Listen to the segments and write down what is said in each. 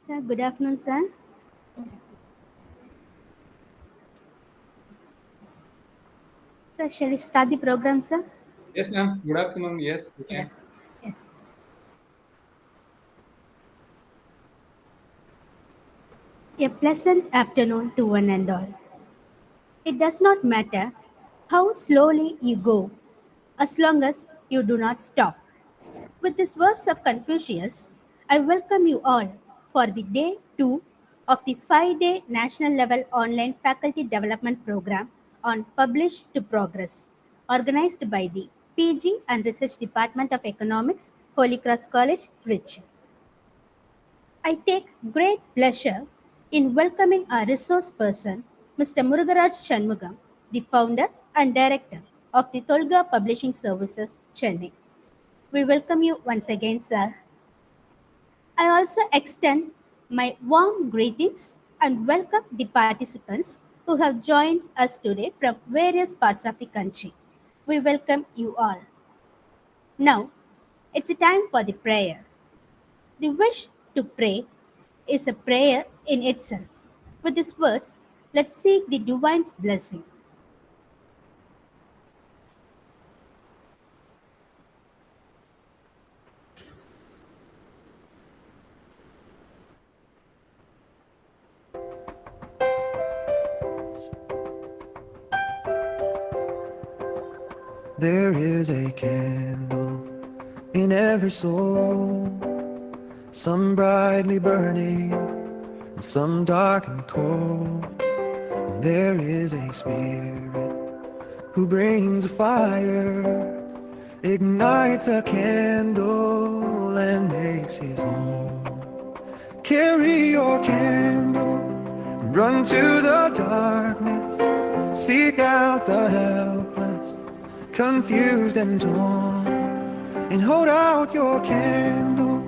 Sir, good afternoon, sir. Sir, shall we start the program, sir? Yes, ma'am. Good afternoon. Yes, we Yes. can. Yes. A pleasant afternoon to one and all. It does not matter how slowly you go, as long as you do not stop. With these words of Confucius, I welcome you all for the day 2 of the 5-day national level online faculty development program on Publish to Progress, organized by the PG and Research Department of Economics, Holy Cross College, Trichy. I take great pleasure in welcoming our resource person, Mr. Murugaraj Shanmugam, the founder and director of the Tolga Publishing Services, Chennai. We welcome you once again, sir. I also extend my warm greetings and welcome the participants who have joined us today from various parts of the country. We welcome you all. Now, it's a time for the prayer. The wish to pray is a prayer in itself. With these words, let's seek the divine's blessing. There is a candle in every soul, some brightly burning and some dark and cold. And there is a spirit who brings a fire, ignites a candle and makes his home. Carry your candle, run to the darkness, seek out the helpless, confused and torn, and hold out your candle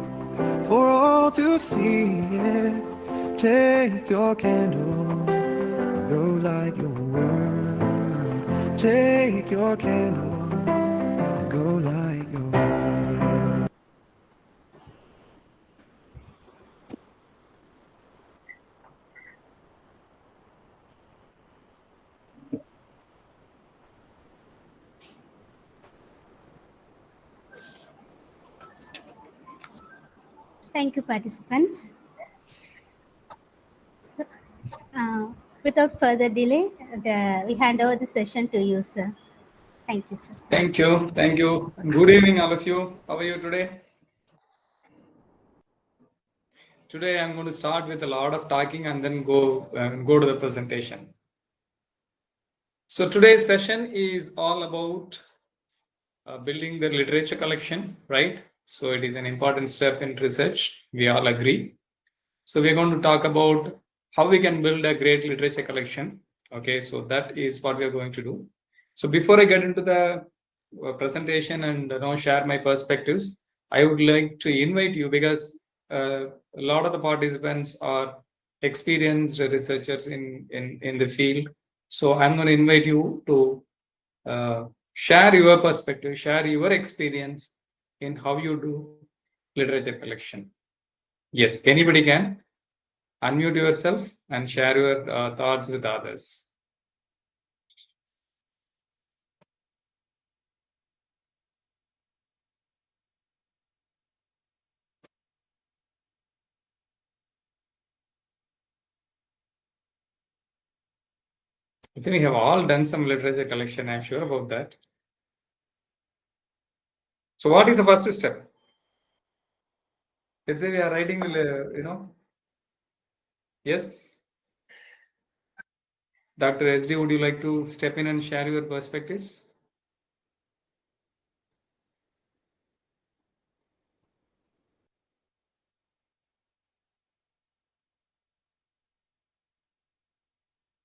for all to see it. Take your candle and go light your world. Take your candle and go light your world. Thank you, participants. So, uh, without further delay, we hand over the session to you, sir. Thank you, sir. Thank you. Thank you. And good evening, all of you. How are you today? Today, I'm going to start with a lot of talking and then go to the presentation. So today's session is all about building the literature collection, right? So it is an important step in research. We all agree. So we're going to talk about how we can build a great literature collection. Okay, so that is what we are going to do. So before I get into the presentation and share my perspectives, I would like to invite you because a lot of the participants are experienced researchers in the field. So I'm going to invite you to share your perspective, share your experience in how you do literature collection. Yes, anybody can unmute yourself and share your thoughts with others. I think we have all done some literature collection. I'm sure about that. So what is the first step? Let's say we are writing, yes. Dr. SD, would you like to step in and share your perspectives?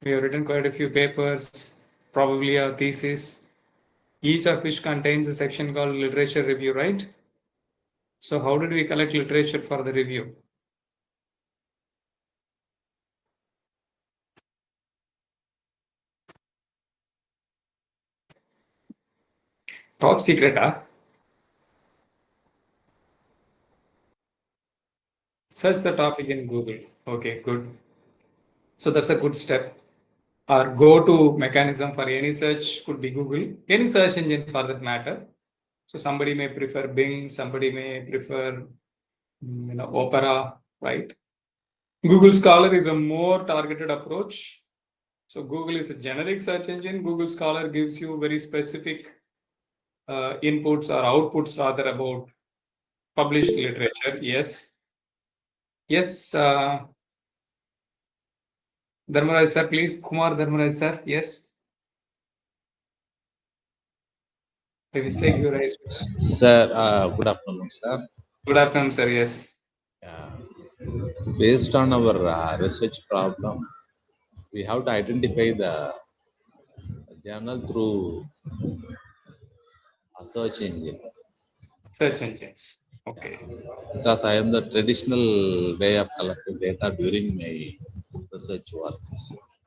We have written quite a few papers, probably a thesis, each of which contains a section called literature review, right? So how did we collect literature for the review? Top secret, huh? search the topic in Google. Okay, good. So that's a good step. Our go-to mechanism for any search could be Google, any search engine for that matter. So somebody may prefer Bing, somebody may prefer Opera, right? Google Scholar is a more targeted approach. So Google is a generic search engine. Google Scholar gives you very specific inputs or outputs rather about published literature. Yes. Yes. Dharmaraj sir, please. Kumar Dharmaraj sir. Yes. By mistake, you raised. Sir, good afternoon, sir. Good afternoon, sir. Yes. Uh, Based on our research problem, we have to identify the journal through a search engine. Search engines. Okay. Because I am the traditional way of collecting data during my research work.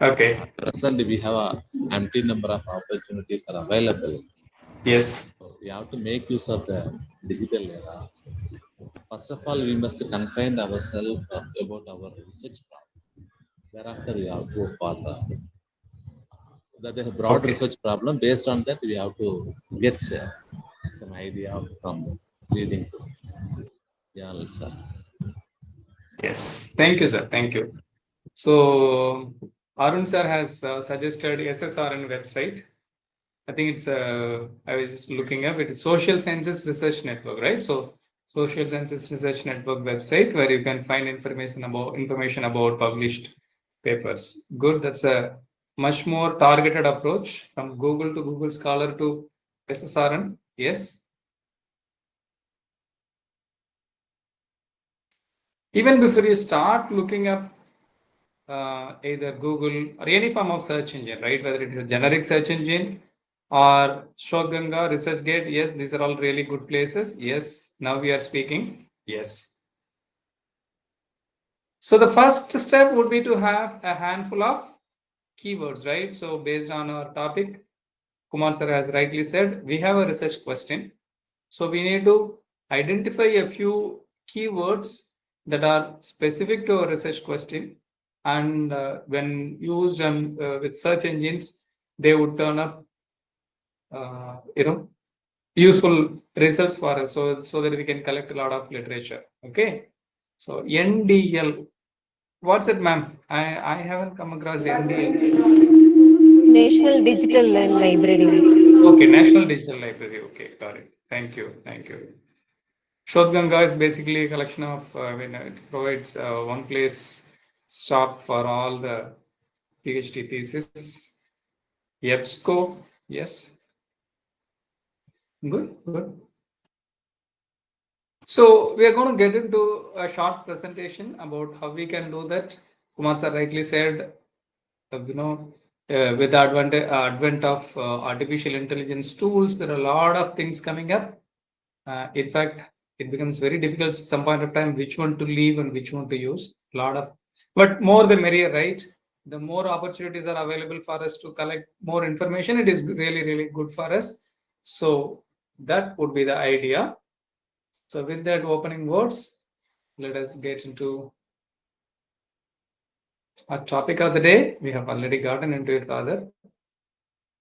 Okay. At present, we have a empty number of opportunities are available. Yes. So we have to make use of the digital era. First of all, we must confine ourselves about our research problem. Thereafter, we have to go further. That is a broad research problem. Based on that, we have to get some idea from reading journals. Yes. Thank you, sir. Thank you. So Arun sir has suggested SSRN website. I think it's I was just looking up. It is Social Sciences Research Network, right? So Social Sciences Research Network website where you can find information about published papers. Good. That's a much more targeted approach from Google to Google Scholar to SSRN. Yes. Even before you start looking up either Google or any form of search engine, right? Whether it is a generic search engine or Shoganga, ResearchGate, yes, these are all really good places. Yes, now we are speaking. Yes. So the first step would be to have a handful of keywords, right? So based on our topic, Kumar sir has rightly said, we have a research question. So we need to identify a few keywords that are specific to a research question, and when used with search engines, they would turn up, useful results for us, so that we can collect a lot of literature. Okay. So NDL, what's it, ma'am? I haven't come across NDL. National Digital Library. Okay, National Digital Library. Okay, got it. Thank you. Thank you. Shodhganga is basically a collection of, it provides one place stop for all the PhD thesis. EBSCO, yes. Good, good. So we are going to get into a short presentation about how we can do that. Kumar sir rightly said, with the advent of artificial intelligence tools, there are a lot of things coming up. In fact, it becomes very difficult at some point of time which one to leave and which one to use. But more the merrier, right? The more opportunities are available for us to collect more information, it is really, really good for us. So that would be the idea. So with that opening words, let us get into our topic of the day. We have already gotten into it rather.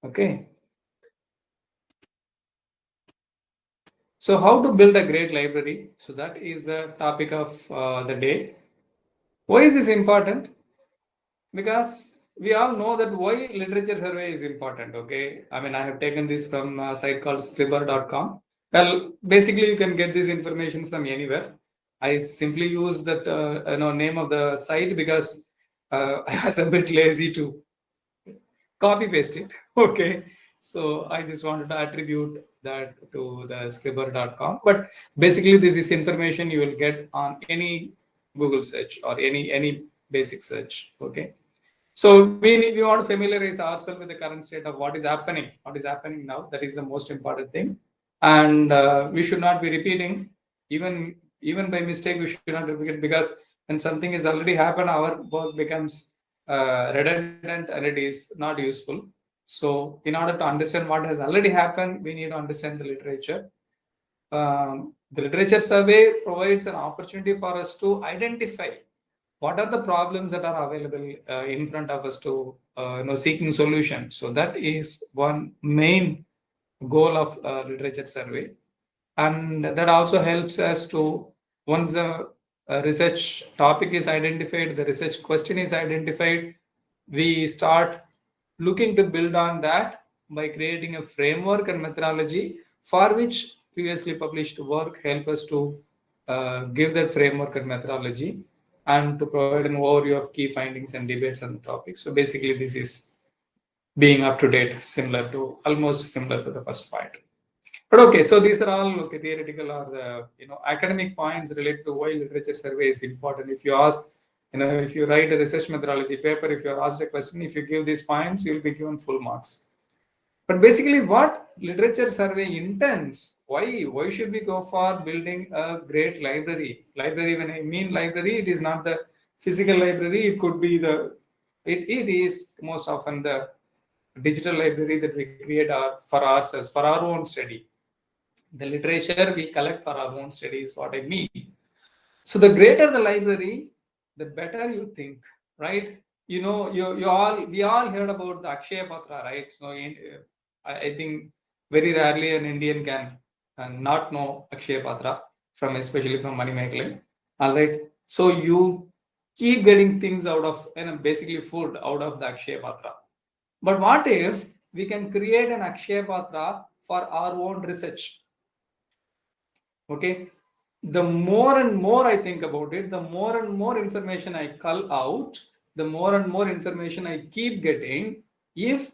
Okay. So how to build a great library? So that is the topic of the day. Why is this important? Because we all know that why literature survey is important. Okay. I mean, I have taken this from a site called scribber.com. Well, basically you can get this information from anywhere. I simply use that name of the site because I was a bit lazy to copy paste it. Okay. So I just wanted to attribute that to the scribber.com. But basically this is information you will get on any Google search or any basic search. Okay. So we want to familiarize ourselves with the current state of what is happening now. That is the most important thing. And we should not be repeating, even by mistake, we should not repeat, because when something has already happened, our work becomes redundant and it is not useful. So in order to understand what has already happened, we need to understand the literature. The literature survey provides an opportunity for us to identify what are the problems that are available in front of us to seeking solutions. So that is one main goal of literature survey, and that also helps us to, once the research topic is identified, the research question is identified, we start looking to build on that by creating a framework and methodology for which previously published work help us to give that framework and methodology and to provide an overview of key findings and debates on the topic. So basically this is being up to date, almost similar to the first point. But okay, so these are all theoretical or the academic points related to why literature survey is important. If you ask, if you write a research methodology paper, if you're asked a question, if you give these points, you'll be given full marks. But basically, what literature survey intends, why should we go for building a great library? Library, when I mean library, it is not the physical library. It could be it is most often the digital library that we create for ourselves, for our own study. The literature we collect for our own study is what I mean. So the greater the library, the better you think, right? We all heard about the Akshaya Patra, right? So I think very rarely an Indian can not know Akshaya Patra especially from money making. All right. So you keep getting things out of, basically food out of the Akshaya Patra. But what if we can create an Akshaya Patra for our own research? Okay, the more and more I think about it, the more and more information I cull out, the more and more information I keep getting. If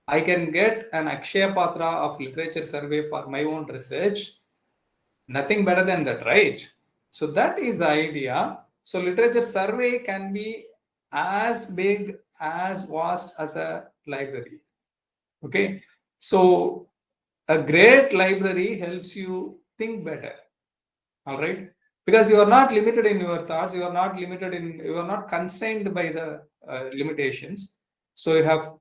I can get an Akshaya Patra of literature survey for my own research, nothing better than that, right? So that is the idea. So literature survey can be as big, as vast as a library. Okay, so a great library helps you think better. All right, because you are not limited in your thoughts, you are not constrained by the limitations. So you have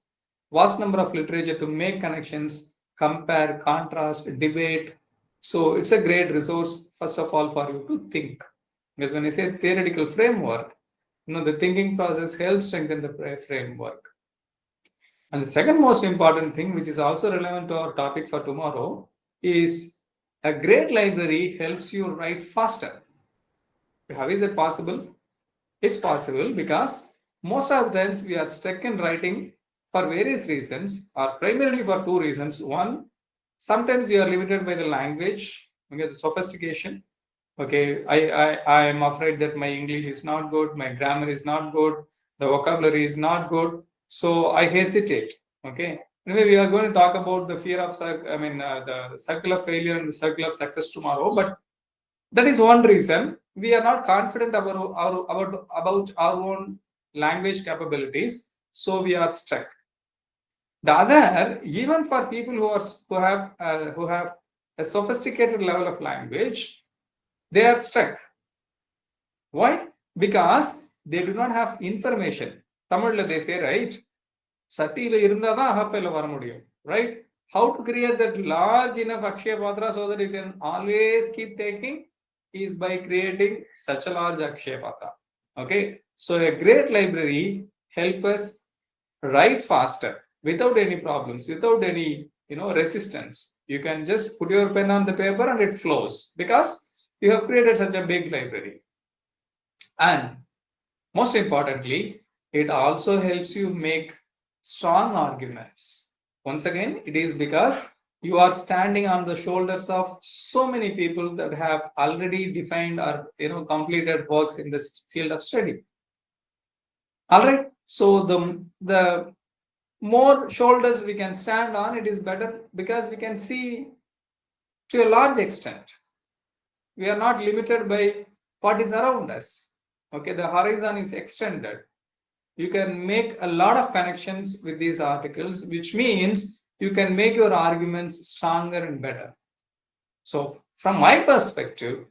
vast number of literature to make connections, compare, contrast, debate. So it's a great resource, first of all, for you to think. Because when I say theoretical framework, the thinking process helps strengthen the framework. And the second most important thing, which is also relevant to our topic for tomorrow, is a great library helps you write faster. How is it possible? It's possible because most of the times we are stuck in writing for various reasons, or primarily for two reasons. One, sometimes you are limited by the language, the sophistication. Okay, I am afraid that my English is not good, my grammar is not good, the vocabulary is not good, so I hesitate. Okay, anyway, we are going to talk about the fear of the circle of failure and the circle of success tomorrow, but that is one reason we are not confident about our own language capabilities, so we are stuck. The other, even for people who have a sophisticated level of language, they are stuck. Why? Because they do not have information. Tamil they say, right? Satila irundada ahapela varamudiyum, right? How to create that large enough Akshaya Patra so that you can always keep taking is by creating such a large Akshaya Patra. Okay, so a great library help us write faster without any problems, without any resistance. You can just put your pen on the paper and it flows because you have created such a big library. And most importantly, it also helps you make strong arguments. Once again, it is because you are standing on the shoulders of so many people that have already defined or completed works in this field of study. All right, so the more shoulders we can stand on, it is better because we can see to a large extent. We are not limited by what is around us. Okay, the horizon is extended. You can make a lot of connections with these articles, which means you can make your arguments stronger and better. So from my perspective,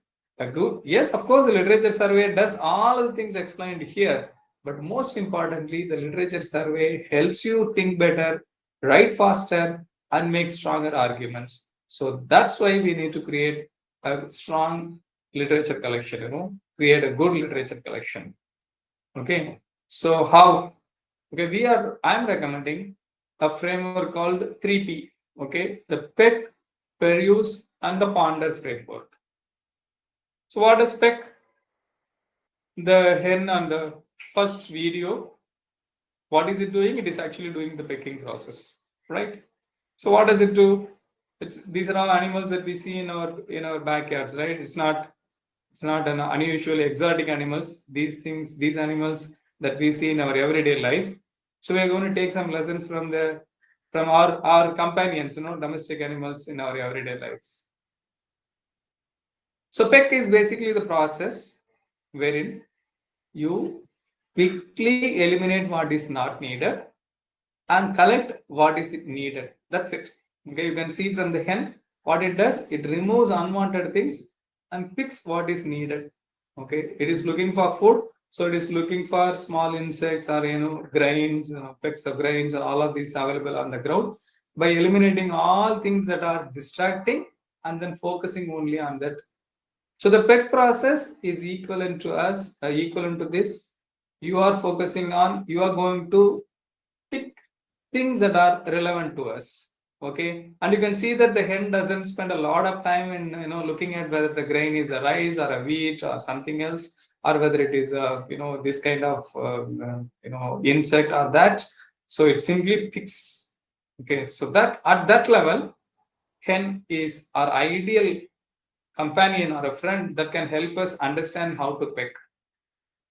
yes, of course, the literature survey does all the things explained here, but most importantly, the literature survey helps you think better, write faster, and make stronger arguments. So that's why we need to create a strong literature collection, create a good literature collection. Okay, so how? Okay, I'm recommending a framework called 3P. Okay, the Peck, Peruse, and the Ponder framework. So what is Peck? The hen on the first video, what is it doing? It is actually doing the pecking process, right? So what does it do? These are all animals that we see in our backyards, right? It's not an unusual exotic animals. These animals that we see in our everyday life. So we are going to take some lessons from our companions, domestic animals in our everyday lives. So peck is basically the process wherein you quickly eliminate what is not needed and collect what is needed. That's it. Okay, you can see from the hen what it does. It removes unwanted things and picks what is needed. Okay, it is looking for food, so it is looking for small insects or grains, pecks of grains, and all of these available on the ground. By eliminating all things that are distracting and then focusing only on that. So the peck process is equivalent to this. You are going to pick things that are relevant to us. Okay, and you can see that the hen doesn't spend a lot of time in looking at whether the grain is a rice or a wheat or something else, or whether it is this kind of insect or that. So it simply picks. Okay, so that at that level, hen is our ideal companion or a friend that can help us understand how to peck,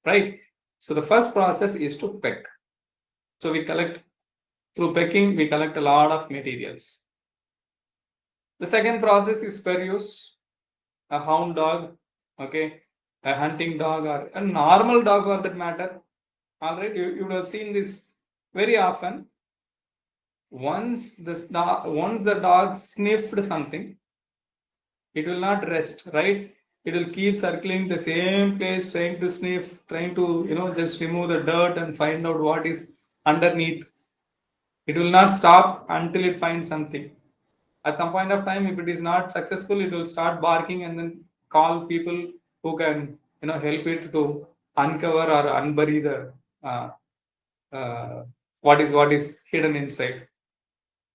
right? So the first process is to peck. So through pecking, we collect a lot of materials. The second process is peruse, a hound dog, okay, a hunting dog, or a normal dog for that matter. All right, you would have seen this very often. Once the dog sniffed something, it will not rest, right? It will keep circling the same place, trying to sniff, trying to just remove the dirt and find out what is underneath. It will not stop until it finds something. At some point of time, if it is not successful, it will start barking and then call people who can help it to uncover or unbury the what is hidden inside.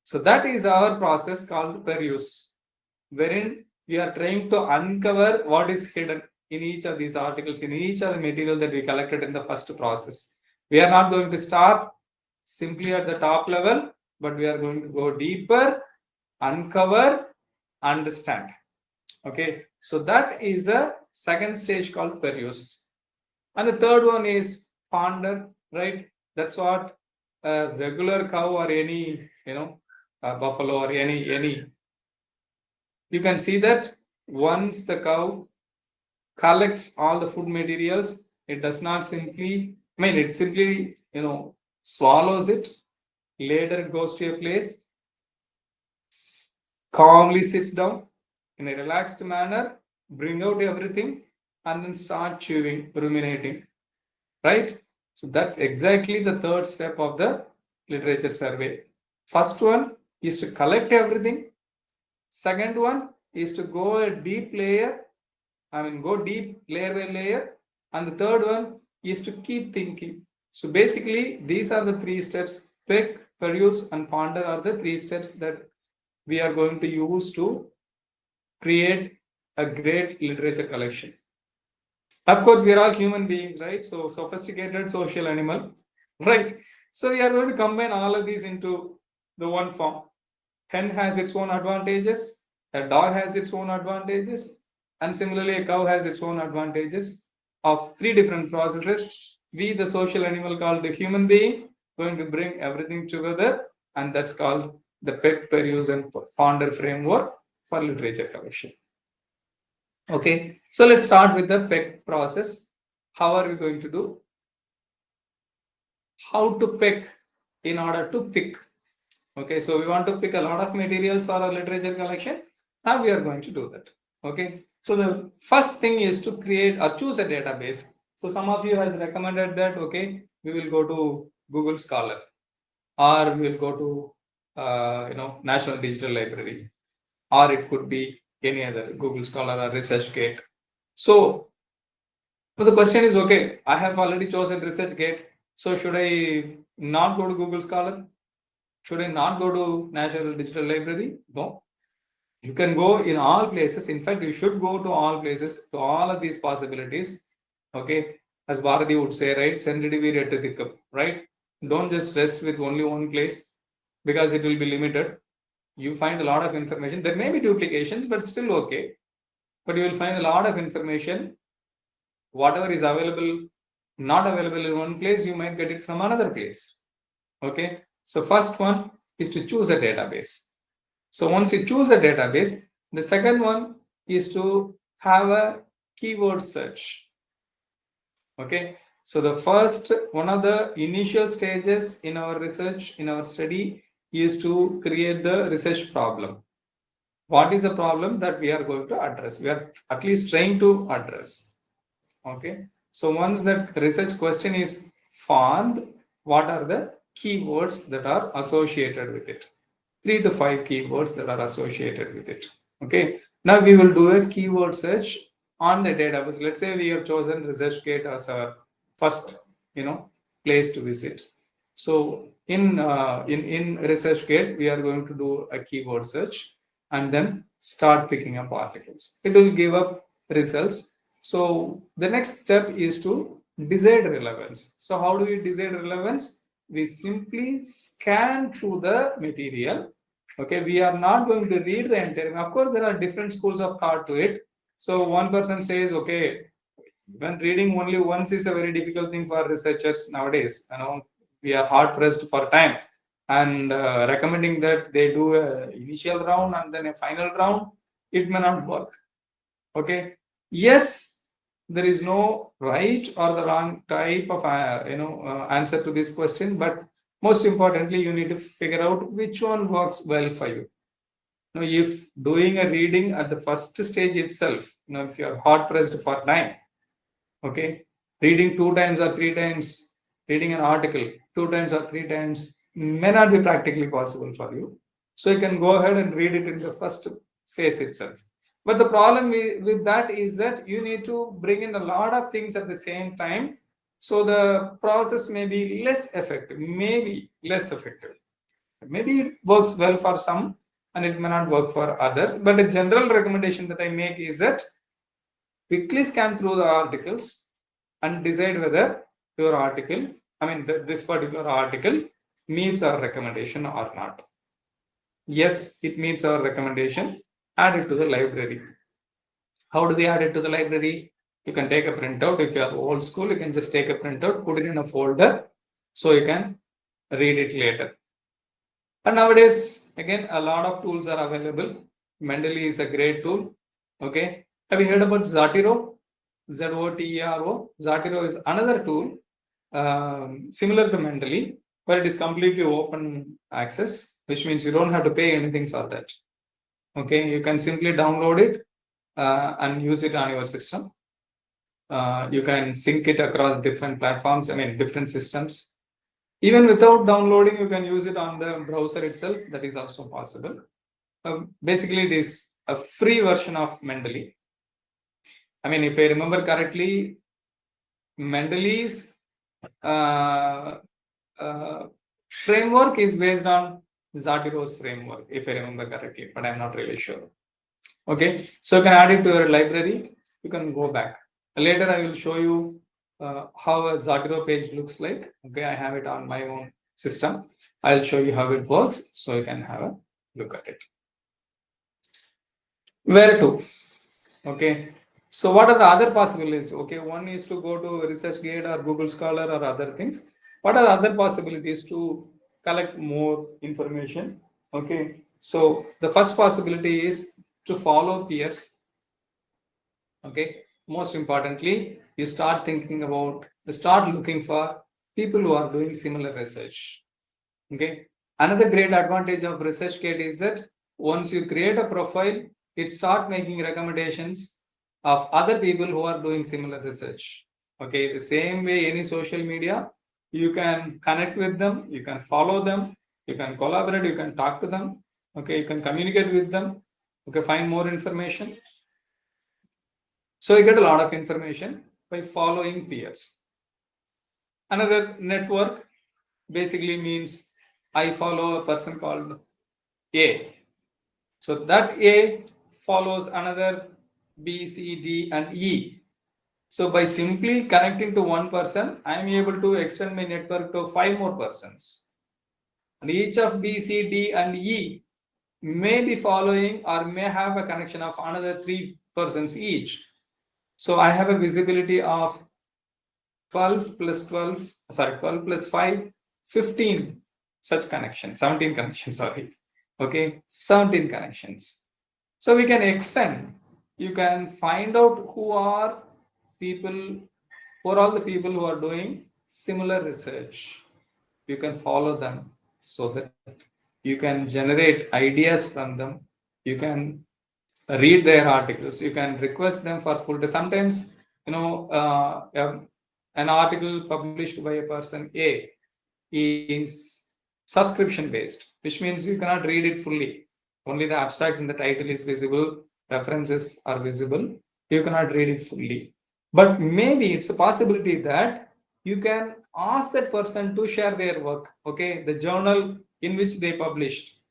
So that is our process called peruse, wherein we are trying to uncover what is hidden in each of these articles, in each of the material that we collected in the first process. We are not going to stop simply at the top level, but we are going to go deeper, uncover, understand. Okay, so that is a second stage called peruse. And the third one is ponder, right? That's what a regular cow or any buffalo or any you can see that once the cow collects all the food materials, it does not simply, it simply, swallows it. Later, it goes to a place, calmly sits down in a relaxed manner, bring out everything, and then start chewing, ruminating. Right? So that's exactly the third step of the literature survey. First one is to collect everything. Second one is to go deep layer layer. And the third one is to keep thinking. So basically, these are the three steps. Pick, peruse, and ponder are the three steps that we are going to use to create a great literature collection. Of course, we are all human beings, right? So sophisticated social animal, right? So we are going to combine all of these into the one form. Hen has its own advantages, a dog has its own advantages, and similarly a cow has its own advantages of three different processes. We, the social animal called the human being, going to bring everything together, and that's called the peck, peruse, and ponder framework for literature collection. Okay, so let's start with the peck process. How are we going to do? How to peck in order to pick. Okay, so we want to pick a lot of materials for our literature collection. Now we are going to do that. Okay, so the first thing is to create or choose a database. So some of you has recommended that, okay, we will go to Google Scholar, or we will go to National Digital Library, or it could be any other Google Scholar or ResearchGate. So the question is, okay, I have already chosen ResearchGate. So should I not go to Google Scholar? Should I not go to National Digital Library? No. You can go in all places. In fact, you should go to all places, to all of these possibilities. Okay. As Bharati would say, right? Sensitivity, right? Don't just rest with only one place because it will be limited. You find a lot of information. There may be duplications, but still okay. But you will find a lot of information. Whatever is available, not available in one place, you might get it from another place. Okay. So first one is to choose a database. So once you choose a database, the second one is to have a keyword search. Okay. So the first one of the initial stages in our research, in our study, is to create the research problem. What is the problem that we are going to address? We are at least trying to address. Okay. So once that research question is formed, what are the keywords that are associated with it? 3 to 5 keywords that are associated with it. Okay. Now we will do a keyword search on the database. Let's say we have chosen ResearchGate as our first, place to visit. So in ResearchGate, we are going to do a keyword search and then start picking up articles. It will give up results. So the next step is to decide relevance. So how do we decide relevance? We simply scan through the material. Okay, we are not going to read the entire. Of course, there are different schools of thought to it. So one person says, okay, when reading only once is a very difficult thing for researchers nowadays. We are hard pressed for time, and recommending that they do a initial round and then a final round, it may not work. Okay. Yes, there is no right or the wrong type of answer to this question, but most importantly, you need to figure out which one works well for you. Now, if doing a reading at the first stage itself, if you are hard pressed for time, okay, reading 2 times or 3 times, reading an article 2 times or 3 times may not be practically possible for you. So you can go ahead and read it in the first phase itself. But the problem with that is that you need to bring in a lot of things at the same time. So the process may be less effective, maybe less effective. Maybe it works well for some and it may not work for others. But a general recommendation that I make is that quickly scan through the articles and decide whether your article, this particular article meets our recommendation or not. Yes, it meets our recommendation. Add it to the library. How do we add it to the library? You can take a printout. If you are old school, you can just take a printout, put it in a folder so you can read it later. And nowadays, again, a lot of tools are available. Mendeley is a great tool. Okay. Have you heard about Zotero? Zotero. Zotero is another tool similar to Mendeley, but it is completely open access, which means you don't have to pay anything for that. Okay. You can simply download it and use it on your system. You can sync it across different platforms, different systems. Even without downloading, you can use it on the browser itself. That is also possible. Basically, it is a free version of Mendeley. If I remember correctly, Mendeley's framework is based on Zotero's framework, if I remember correctly, but I'm not really sure. Okay, so you can add it to your library. You can go back. Later, I will show you how a Zotero page looks like. Okay, I have it on my own system. I'll show you how it works so you can have a look at it. Where to? Okay, so what are the other possibilities? Okay, one is to go to ResearchGate or Google Scholar or other things. What are the other possibilities to collect more information? Okay, so the first possibility is to follow peers. Okay, most importantly, you start looking for people who are doing similar research. Okay, another great advantage of ResearchGate is that once you create a profile, it starts making recommendations of other people who are doing similar research. Okay, the same way any social media, you can connect with them, you can follow them, you can collaborate, you can talk to them. Okay, you can communicate with them. Okay, find more information. So you get a lot of information by following peers. Another network basically means I follow a person called A. So that A follows another B, C, D, and E. So by simply connecting to one person, I am able to extend my network to 5 more persons. And each of B, C, D, and E may be following or may have a connection of another 3 persons each. So I have a visibility of 12 plus 12, sorry, 12 plus 5, 15 such connections, 17 connections, sorry. Okay, 17 connections. So we can extend, you can find out who are people, who are all the people who are doing similar research. You can follow them so that you can generate ideas from them. You can read their articles. You can request them for full day. Sometimes, an article published by a person A is subscription based, which means you cannot read it fully. Only the abstract and the title is visible, references are visible. You cannot read it fully. But maybe it's a possibility that you can ask that person to share their work, okay, the journal in which they published.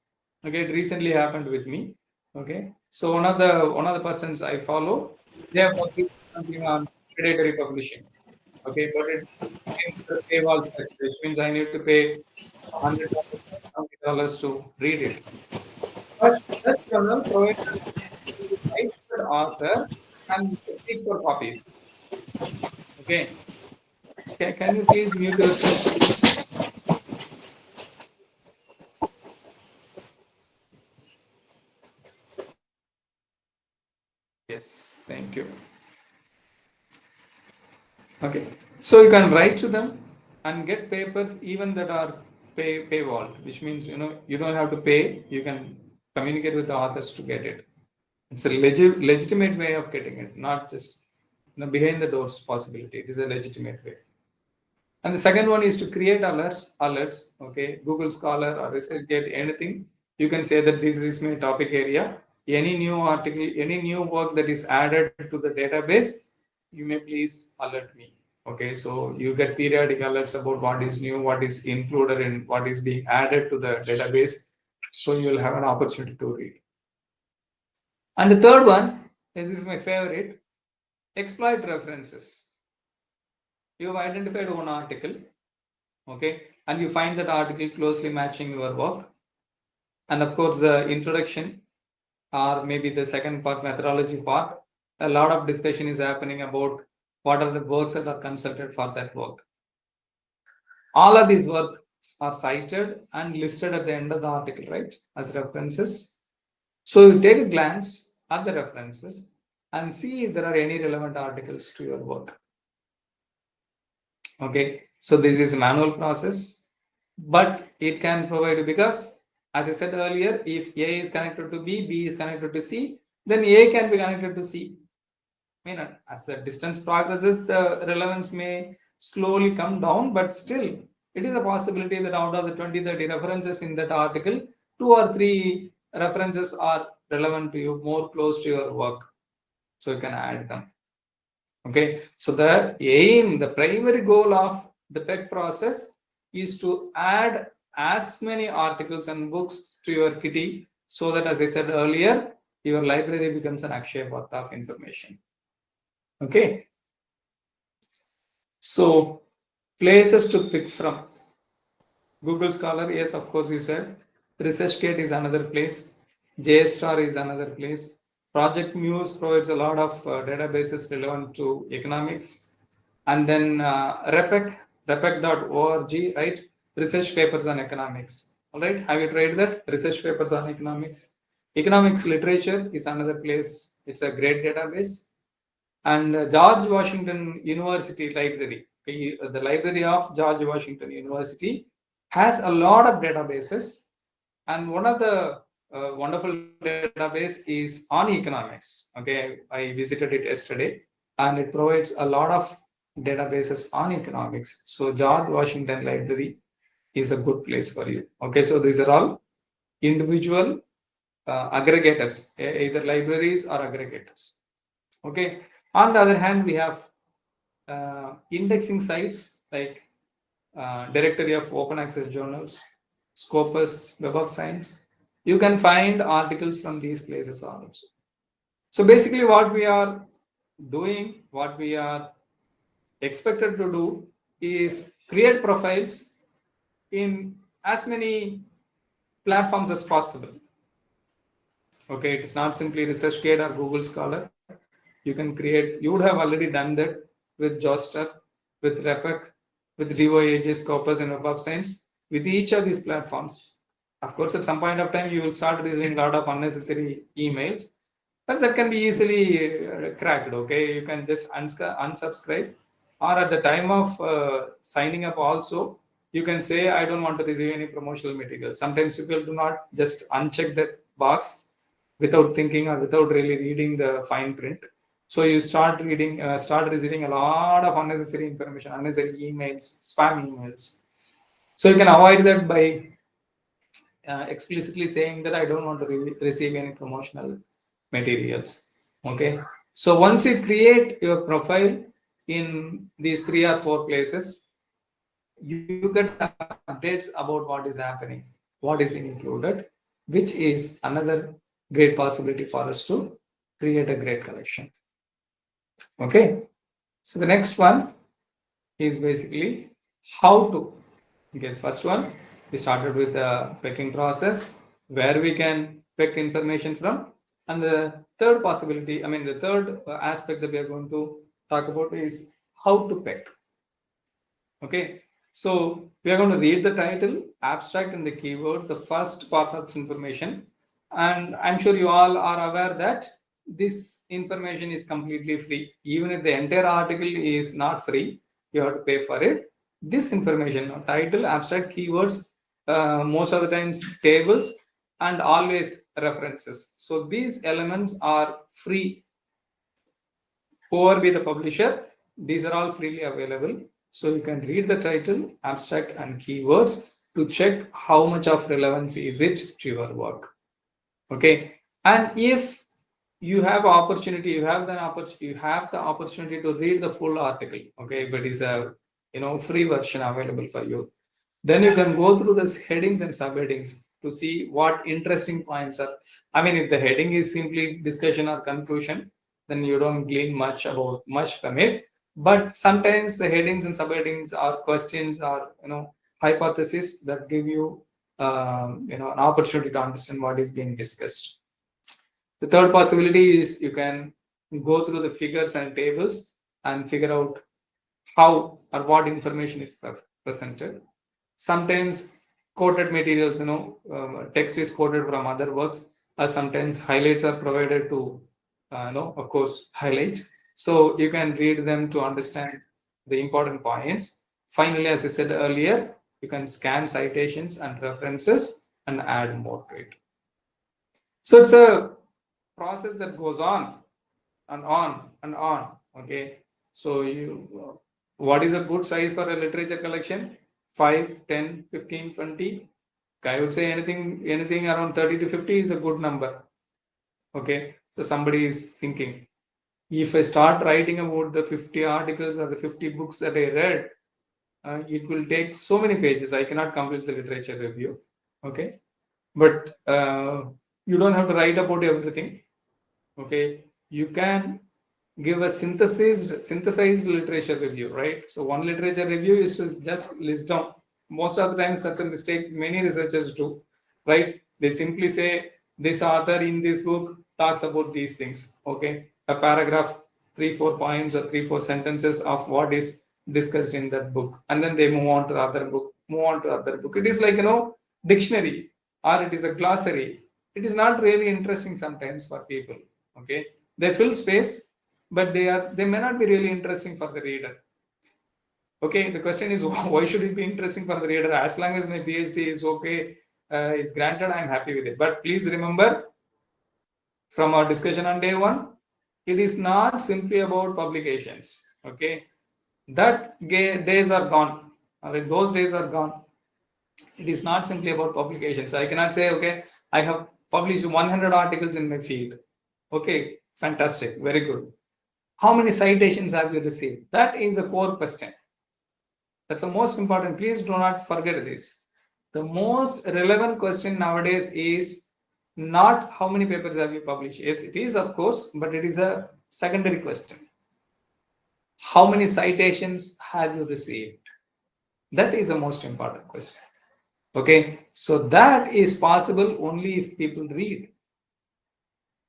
Okay, it recently happened with me. Okay, so one of the persons I follow, they have published something on predatory publishing. Okay, but it came to the paywall sector, which means I need to pay $100 or $70 to read it. But that journal provides to write to the author and seek for copies. Okay, can you please mute yourselves? Yes, thank you. Okay, so you can write to them and get papers even that are paywall, which means you don't have to pay. You can communicate with the authors to get it. It's a legitimate way of getting it, not just behind the doors possibility. It is a legitimate way. And the second one is to create alerts. Okay, Google Scholar or ResearchGate, anything. You can say that this is my topic area. Any new article, any new work that is added to the database, you may please alert me. Okay, so you get periodic alerts about what is new, what is included in what is being added to the database. So you will have an opportunity to read. And the third one, and this is my favorite, exploit references. You have identified one article, okay, and you find that article closely matching your work. And of course, the introduction or maybe the second part, methodology part, a lot of discussion is happening about what are the works that are consulted for that work. All of these works are cited and listed at the end of the article, right, as references. So you take a glance at the references and see if there are any relevant articles to your work. Okay, so this is a manual process, but it can provide you, because as I said earlier, if A is connected to B, B is connected to C, then A can be connected to C. I mean, as the distance progresses, the relevance may slowly come down, but still it is a possibility that out of the 20-30 references in that article, 2 or 3 references are relevant to you, more close to your work, so you can add them. Okay, so the aim, the primary goal of the PEC process is to add as many articles and books to your kitty, so that, as I said earlier, your library becomes an Akshaya Patra of information. Okay, so places to pick from: Google Scholar, yes, of course, you said. ResearchGate is another place. JSTOR is another place. Project Muse provides a lot of databases relevant to economics. And then repec.org, right? Research papers on economics. All right, have you tried that? Research papers on economics. Economics literature is another place. It's a great database. And George Washington University Library, the library of George Washington University, has a lot of databases, and one of the wonderful database is on economics. Okay, I visited it yesterday, and it provides a lot of databases on economics. So George Washington Library is a good place for you. Okay, so these are all individual aggregators, either libraries or aggregators. Okay. On the other hand, we have indexing sites like Directory of Open Access Journals, Scopus, Web of Science. You can find articles from these places also. So basically, what we are doing, what we are expected to do is create profiles in as many platforms as possible. Okay, it is not simply ResearchGate or Google Scholar. You can create, you would have already done that with Joster, with Repec, with DOAG, Scopus, and Web of Science, with each of these platforms. Of course, at some point of time, you will start receiving a lot of unnecessary emails, but that can be easily cracked. Okay, you can just unsubscribe, or at the time of signing up also, you can say, I don't want to receive any promotional material. Sometimes people do not just uncheck that box without thinking or without really reading the fine print. So you start receiving a lot of unnecessary information, unnecessary emails, spam emails. So you can avoid that by explicitly saying that I don't want to receive any promotional materials. Okay. So once you create your profile in these 3 or 4 places, you get updates about what is happening, what is included, which is another great possibility for us to create a great collection. Okay. So the next one is basically how to. Okay, first one, we started with the pecking process, where we can pick information from. And the third possibility, the third aspect that we are going to talk about is how to pick. Okay, so we are going to read the title, abstract, and the keywords, the first part of information. And I'm sure you all are aware that this information is completely free. Even if the entire article is not free, you have to pay for it. This information, title, abstract, keywords, most of the times tables, and always references. So these elements are free. Whoever be the publisher, these are all freely available. So you can read the title, abstract, and keywords to check how much of relevance is it to your work. Okay, and if you have opportunity, you have the opportunity to read the full article. Okay, but it's a free version available for you. Then you can go through the headings and subheadings to see what interesting points are. If the heading is simply discussion or conclusion, then you don't glean much from it. But sometimes the headings and subheadings are questions or hypotheses that give you an opportunity to understand what is being discussed. The third possibility is you can go through the figures and tables and figure out how or what information is presented. Sometimes quoted materials, text is quoted from other works, or sometimes highlights are provided to, of course, highlight. So you can read them to understand the important points. Finally, as I said earlier, you can scan citations and references and add more to it. So it's a process that goes on and on and on. Okay. So what is a good size for a literature collection? 5, 10, 15, 20. I would say anything around 30 to 50 is a good number. Okay. So somebody is thinking, if I start writing about the 50 articles or the 50 books that I read, it will take so many pages. I cannot complete the literature review. Okay. But you don't have to write about everything. Okay. You can give a synthesized literature review, right? So one literature review is to just list down. Most of the times that's a mistake many researchers do, right? They simply say this author in this book talks about these things. Okay, a paragraph, 3-4 points or 3-4 sentences of what is discussed in that book, and then they move on to the other book. It is like dictionary, or it is a glossary. It is not really interesting sometimes for people. Okay, they fill space, but they may not be really interesting for the reader. Okay, the question is why should it be interesting for the reader? As long as my PhD is okay, is granted, I'm happy with it. But please remember, from our discussion on day one, it is not simply about publications. Okay, that days are gone. All right, those days are gone. It is not simply about publications. So I cannot say, okay, I have published 100 articles in my field. Okay, fantastic, very good. How many citations have you received? That is a core question. That's the most important. Please do not forget this. The most relevant question nowadays is not how many papers have you published. Yes, it is, of course, but it is a secondary question. How many citations have you received? That is the most important question. Okay, so that is possible only if people read.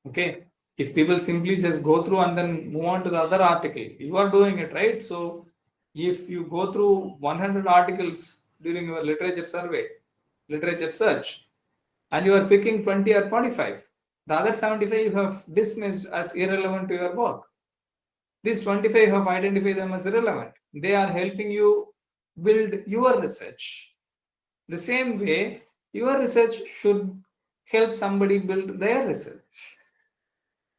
Okay, if people simply just go through and then move on to the other article, you are doing it right. So if you go through 100 articles during your literature survey, literature search, and you are picking 20 or 25, the other 75 you have dismissed as irrelevant to your work. These 25 you have identified them as irrelevant. They are helping you build your research. The same way, your research should help somebody build their research.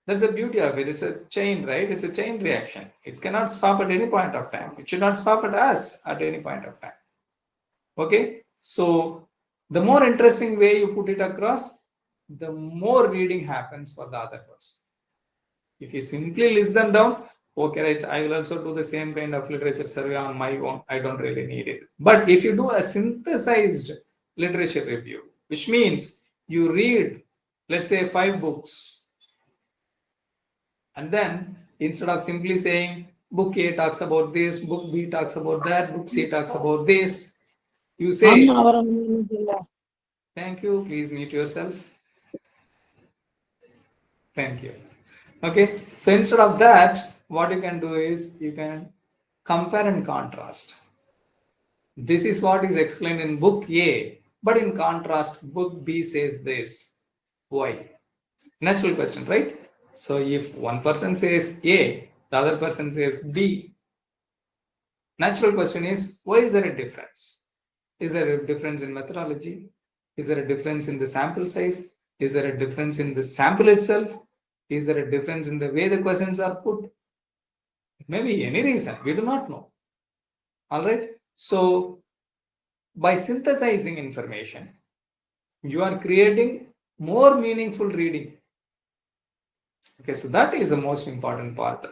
That's the beauty of it. It's a chain, right? It's a chain reaction. It cannot stop at any point of time. It should not stop at us at any point of time. Okay? So, the more interesting way you put it across, the more reading happens for the other person. If you simply list them down, okay, right, I will also do the same kind of literature survey on my own. I don't really need it. But if you do a synthesized literature review, which means you read, let's say, 5 books, and then instead of simply saying book A talks about this, book B talks about that, book C talks about this, you say, thank you, please mute yourself. Thank you. Okay, so instead of that, what you can do is you can compare and contrast. This is what is explained in book A, but in contrast, book B says this. Why? Natural question, right? So if one person says A, the other person says B, natural question is, why is there a difference? Is there a difference in methodology? Is there a difference in the sample size? Is there a difference in the sample itself? Is there a difference in the way the questions are put? Maybe any reason, we do not know. All right. So by synthesizing information, you are creating more meaningful reading. Okay, so that is the most important part.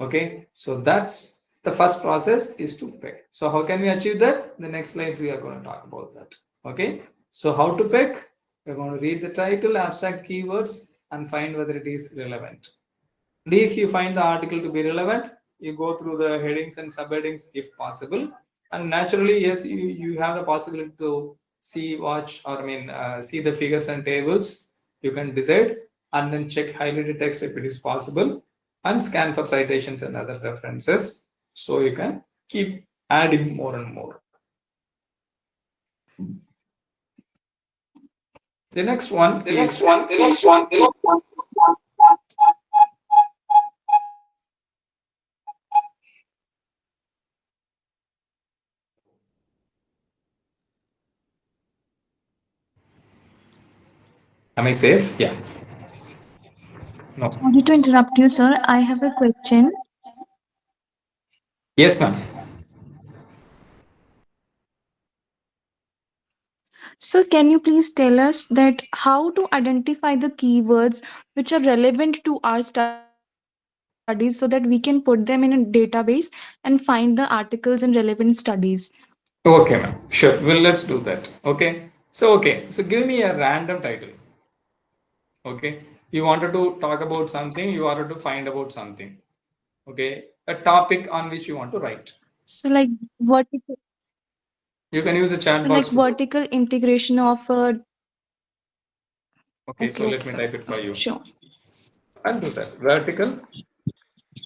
Okay, so that's the first process is to pick. So how can we achieve that? The next slides we are going to talk about that. Okay, so how to pick? We're going to read the title, abstract keywords, and find whether it is relevant. And if you find the article to be relevant, you go through the headings and subheadings if possible. And naturally, yes, you have the possibility to see, watch, or see the figures and tables. You can decide and then check highlighted text if it is possible and scan for citations and other references. So you can keep adding more and more. The next one is am I safe? Yeah. No. Sorry to interrupt you, sir. I have a question. Yes, ma'am. So, can you please tell us that how to identify the keywords which are relevant to our studies so that we can put them in a database and find the articles in relevant studies? Okay, ma'am. Sure. Well, let's do that. Okay. So give me a random title. Okay. You wanted to talk about something, you wanted to find about something. Okay. A topic on which you want to write. So, like vertical, You can use a chat so like box too. vertical integration of a. Okay. Okay, So let okay, me sir. type it for you. Sure. I'll do that. Vertical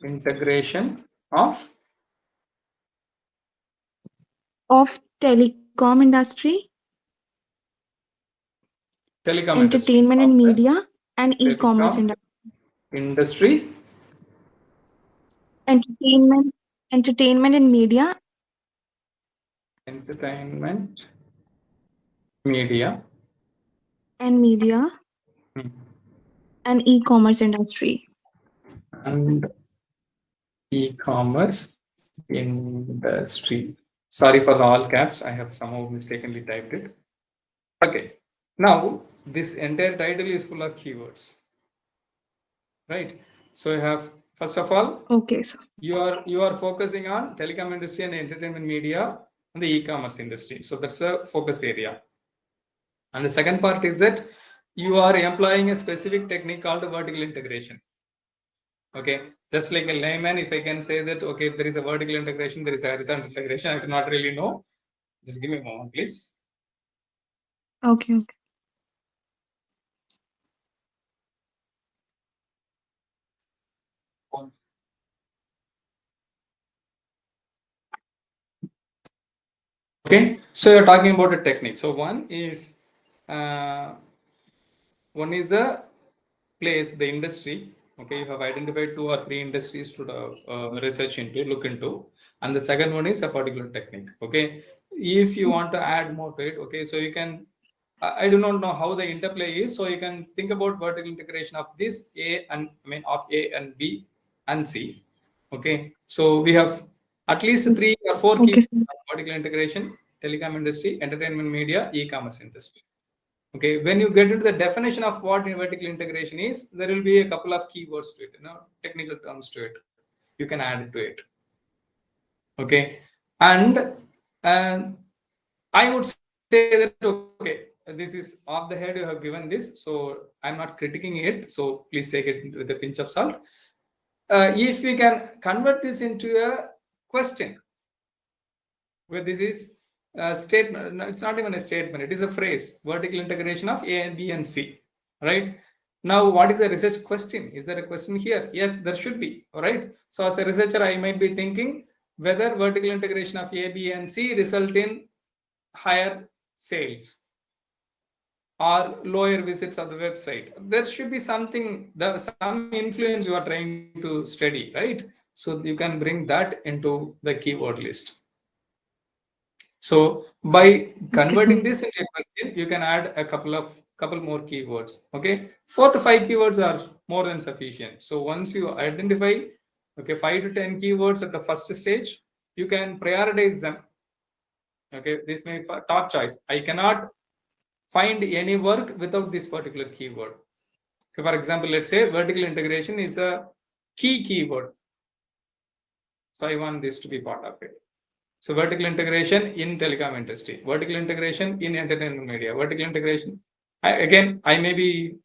integration of Of telecom industry, telecom industry. entertainment and Okay. media, and e-commerce Telecom industry. industry, Entertainment, entertainment and media, entertainment, media, and media, and e-commerce industry. and e-commerce industry. Sorry for the all caps. I have somehow mistakenly typed it. Okay. Now this entire title is full of keywords, right? So you have, first of all, Okay, sir. you are focusing on telecom industry and entertainment media and the e-commerce industry. So that's a focus area. And the second part is that you are employing a specific technique called vertical integration. Okay, just like a layman, if I can say that, okay, if there is a vertical integration, there is a horizontal integration, I do not really know. Just give me a moment, please. Okay, okay. Okay, so you're talking about a technique. So uh, one is a place, the industry. Okay, you have identified 2 or 3 industries to research into, look into, and the second one is a particular technique. Okay, if you want to add more to it, okay, so you can. I do not know how the interplay is, so you can think about vertical integration of this A and I mean of A and B and C. Okay, so we have at least 3 or 4 key Okay, sir. vertical integration: telecom industry, entertainment media, e-commerce industry. Okay, when you get into the definition of what vertical integration is, there will be a couple of keywords to it, technical terms to it. You can add it to it. Okay, and I would say that, okay, this is off the head, you have given this, so I'm not critiquing it. So please take it with a pinch of salt. If we can convert this into a question, where this is a statement, it's not even a statement, it is a phrase: vertical integration of A and B and C, right? Now, what is the research question? Is there a question here? Yes, there should be. All right. So as a researcher, I might be thinking whether vertical integration of A, B, and C result in higher sales or lower visits of the website. There should be something, some influence you are trying to study, right? So you can bring that into the keyword list. So by Okay, converting sir. this into a question, you can add a couple more keywords. Okay, 4 to 5 keywords are more than sufficient. So once you identify, okay, 5 to 10 keywords at the first stage, you can prioritize them. Okay, this may be top choice. I cannot find any work without this particular keyword. Okay, for example, let's say vertical integration is a key keyword. So I want this to be part of it. So vertical integration in telecom industry, vertical integration in entertainment media, vertical integration. I may be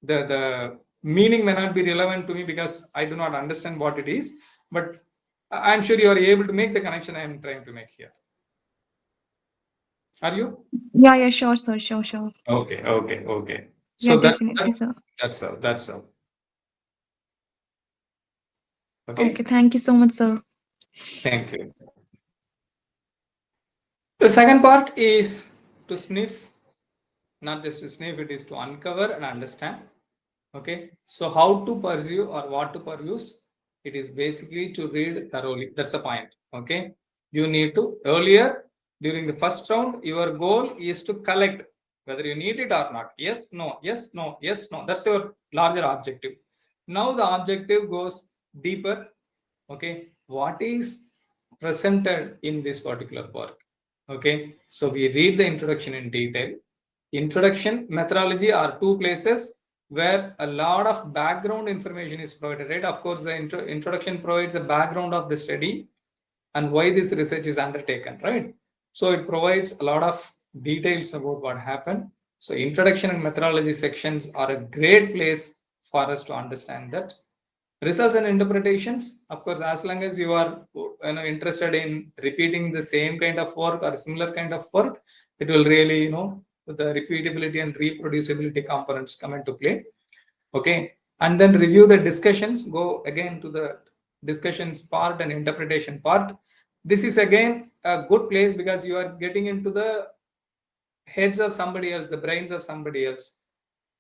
the meaning may not be relevant to me because I do not understand what it is, but I'm sure you are able to make the connection I am trying to make here. Are you? Yeah, yeah, sure, sir. Sure, sure. Okay, okay, okay. Yeah, So definitely, sir. that's all. That's all. Okay, Okay. thank you so much, sir. Thank you. The second part is to sniff, not just to sniff, it is to uncover and understand. Okay, so how to pursue or what to peruse? It is basically to read thoroughly. That's the point. Okay, you need to earlier during the first round, your goal is to collect whether you need it or not. Yes, no, yes, no, yes, no. That's your larger objective. Now the objective goes deeper. Okay, what is presented in this particular work? Okay, so we read the introduction in detail. Introduction, methodology are 2 places where a lot of background information is provided, right? Of course, the introduction provides a background of the study and why this research is undertaken, right? So it provides a lot of details about what happened. So introduction and methodology sections are a great place for us to understand that. Results and interpretations, of course, as long as you are interested in repeating the same kind of work or similar kind of work, it will really, the repeatability and reproducibility components come into play. Okay, and then review the discussions, go again to the discussions part and interpretation part. This is again a good place because you are getting into the heads of somebody else, the brains of somebody else.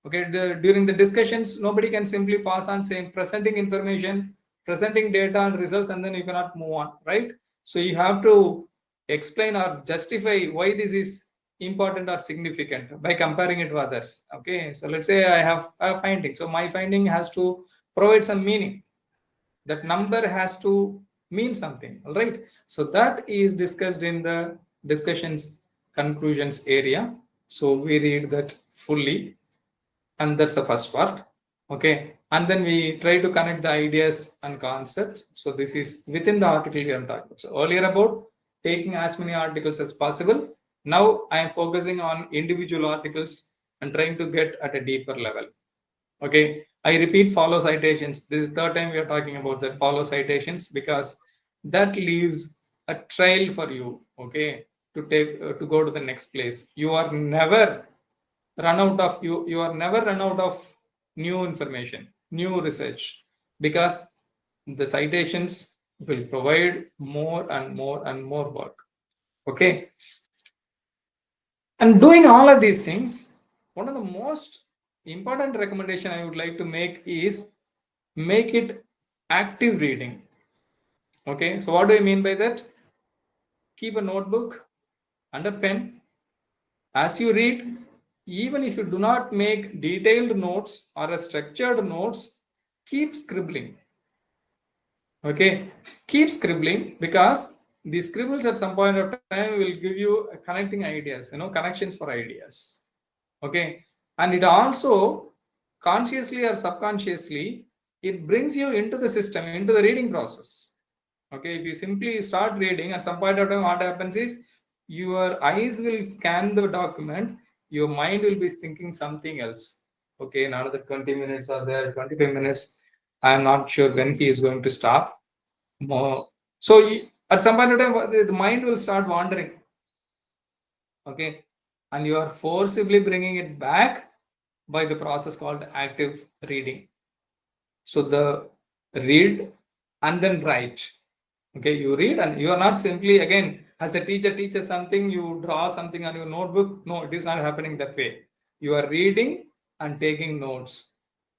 Okay, during the discussions, nobody can simply pass on saying presenting information, presenting data and results, and then you cannot move on, right? So you have to explain or justify why this is important or significant by comparing it to others. Okay, so let's say I have a finding, so my finding has to provide some meaning. That number has to mean something, all right? So that is discussed in the discussions conclusions area. So we read that fully. and that's the first part. Okay, and then we try to connect the ideas and concepts. So this is within the article we are talking about. So earlier about taking as many articles as possible. Now I am focusing on individual articles and trying to get at a deeper level. Okay, I repeat, follow citations. This is the third time we are talking about that, follow citations, because that leaves a trail for you. Okay, to take to go to the next place. You are never run out of new information, new research, because the citations will provide more and more and more work. Okay, and doing all of these things, one of the most important recommendation I would like to make is make it active reading. Okay, so what do I mean by that? Keep a notebook and a pen as you read. Even if you do not make detailed notes or a structured notes, keep scribbling. Okay, keep scribbling, because the scribbles at some point of time will give you connecting ideas, connections for ideas. Okay, and it also consciously or subconsciously, it brings you into the system, into the reading process. Okay, if you simply start reading, at some point of time what happens is your eyes will scan the document, your mind will be thinking something else. Okay, in another 20 minutes or there 25 minutes, I am not sure when he is going to stop. So at some point of time the mind will start wandering. Okay, and you are forcibly bringing it back by the process called active reading. So the read and then write. Okay, you read and you are not simply, again, as a teacher teaches something, you draw something on your notebook. No, it is not happening that way. You are reading and taking notes.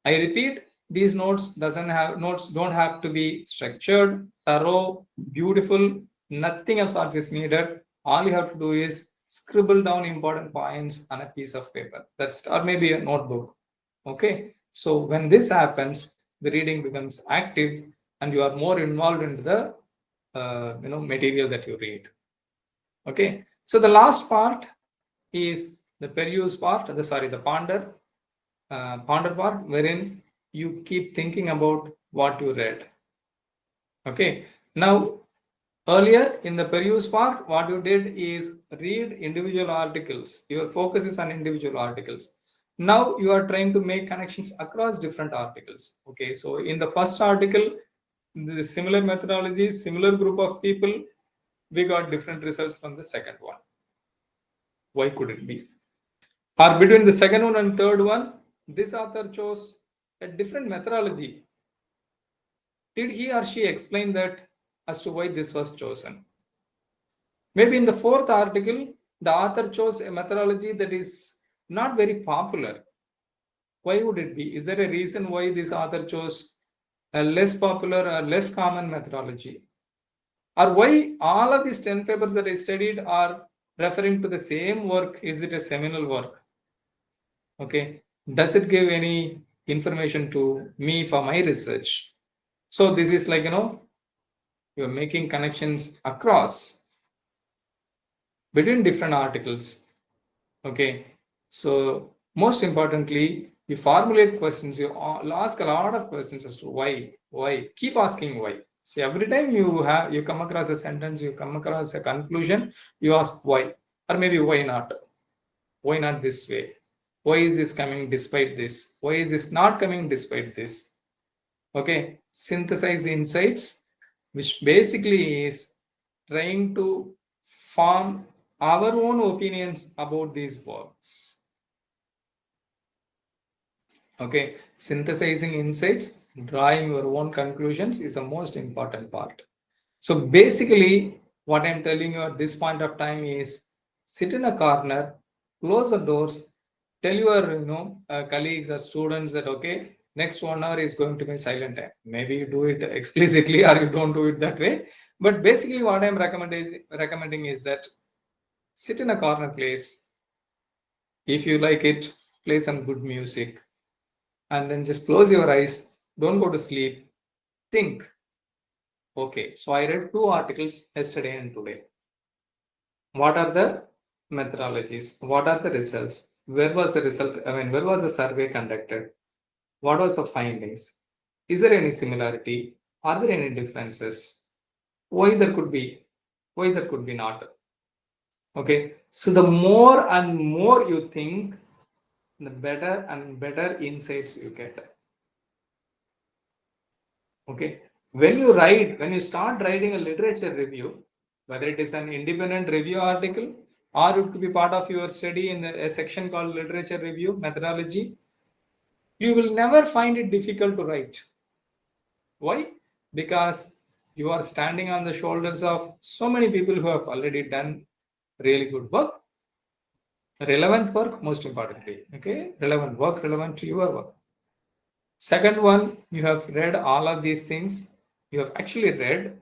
I repeat, these notes don't have to be structured, thorough, beautiful. Nothing of sorts is needed. All you have to do is scribble down important points on a piece of paper. That's, or maybe a notebook. Okay, so when this happens, the reading becomes active and you are more involved in the material that you read. Okay, so the last part is the peruse part, the ponder part, wherein you keep thinking about what you read. Okay, now earlier in the peruse part, what you did is read individual articles. Your focus is on individual articles. Now you are trying to make connections across different articles. Okay, so in the first article, the similar methodology, similar group of people, we got different results from the second one. Why could it be? Or between the second one and third one, this author chose a different methodology. Did he or she explain that as to why this was chosen? Maybe in the fourth article, the author chose a methodology that is not very popular. Why would it be? Is there a reason why this author chose a less popular or less common methodology? Or why all of these 10 papers that I studied are referring to the same work? Is it a seminal work? Okay. Does it give any information to me for my research? So this is like, you're making connections across between different articles. Okay, so most importantly, you formulate questions. You ask a lot of questions as to why. Keep asking why. So every time you come across a sentence, you come across a conclusion, you ask why, or maybe why not. Why not this way? Why is this coming despite this? Why is this not coming despite this? Okay, synthesize insights, which basically is trying to form our own opinions about these works. Okay, synthesizing insights, drawing your own conclusions is the most important part. So basically, what I'm telling you at this point of time is sit in a corner, close the doors, tell your colleagues or students that okay, next 1 hour is going to be silent time. Maybe you do it explicitly or you don't do it that way. But basically, what I'm recommending is that sit in a corner place. If you like it, play some good music and then just close your eyes. Don't go to sleep. Think. Okay, so I read 2 articles yesterday and today. What are the methodologies? What are the results? where was the result? I mean, where was the survey conducted? What was the findings? Is there any similarity? Are there any differences? Why there could be? Why there could be not? Okay. So the more and more you think, the better and better insights you get. Okay. When you start writing a literature review, whether it is an independent review article or it could be part of your study in a section called literature review methodology, you will never find it difficult to write. Why? Because you are standing on the shoulders of so many people who have already done really good work, relevant work, most importantly. Okay, relevant work, relevant to your work. Second one, you have read all of these things. You have actually read,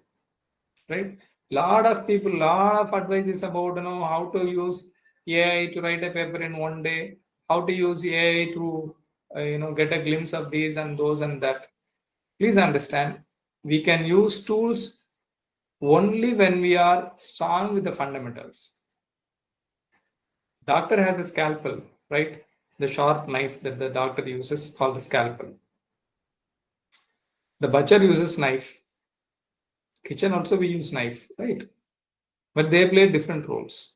right? Lot of people, lot of advice is about how to use AI to write a paper in one day, how to use AI to get a glimpse of these and those and that. Please understand, we can use tools only when we are strong with the fundamentals. Doctor has a scalpel, right? The sharp knife that the doctor uses called a scalpel. The butcher uses knife. Kitchen also we use knife, right? But they play different roles.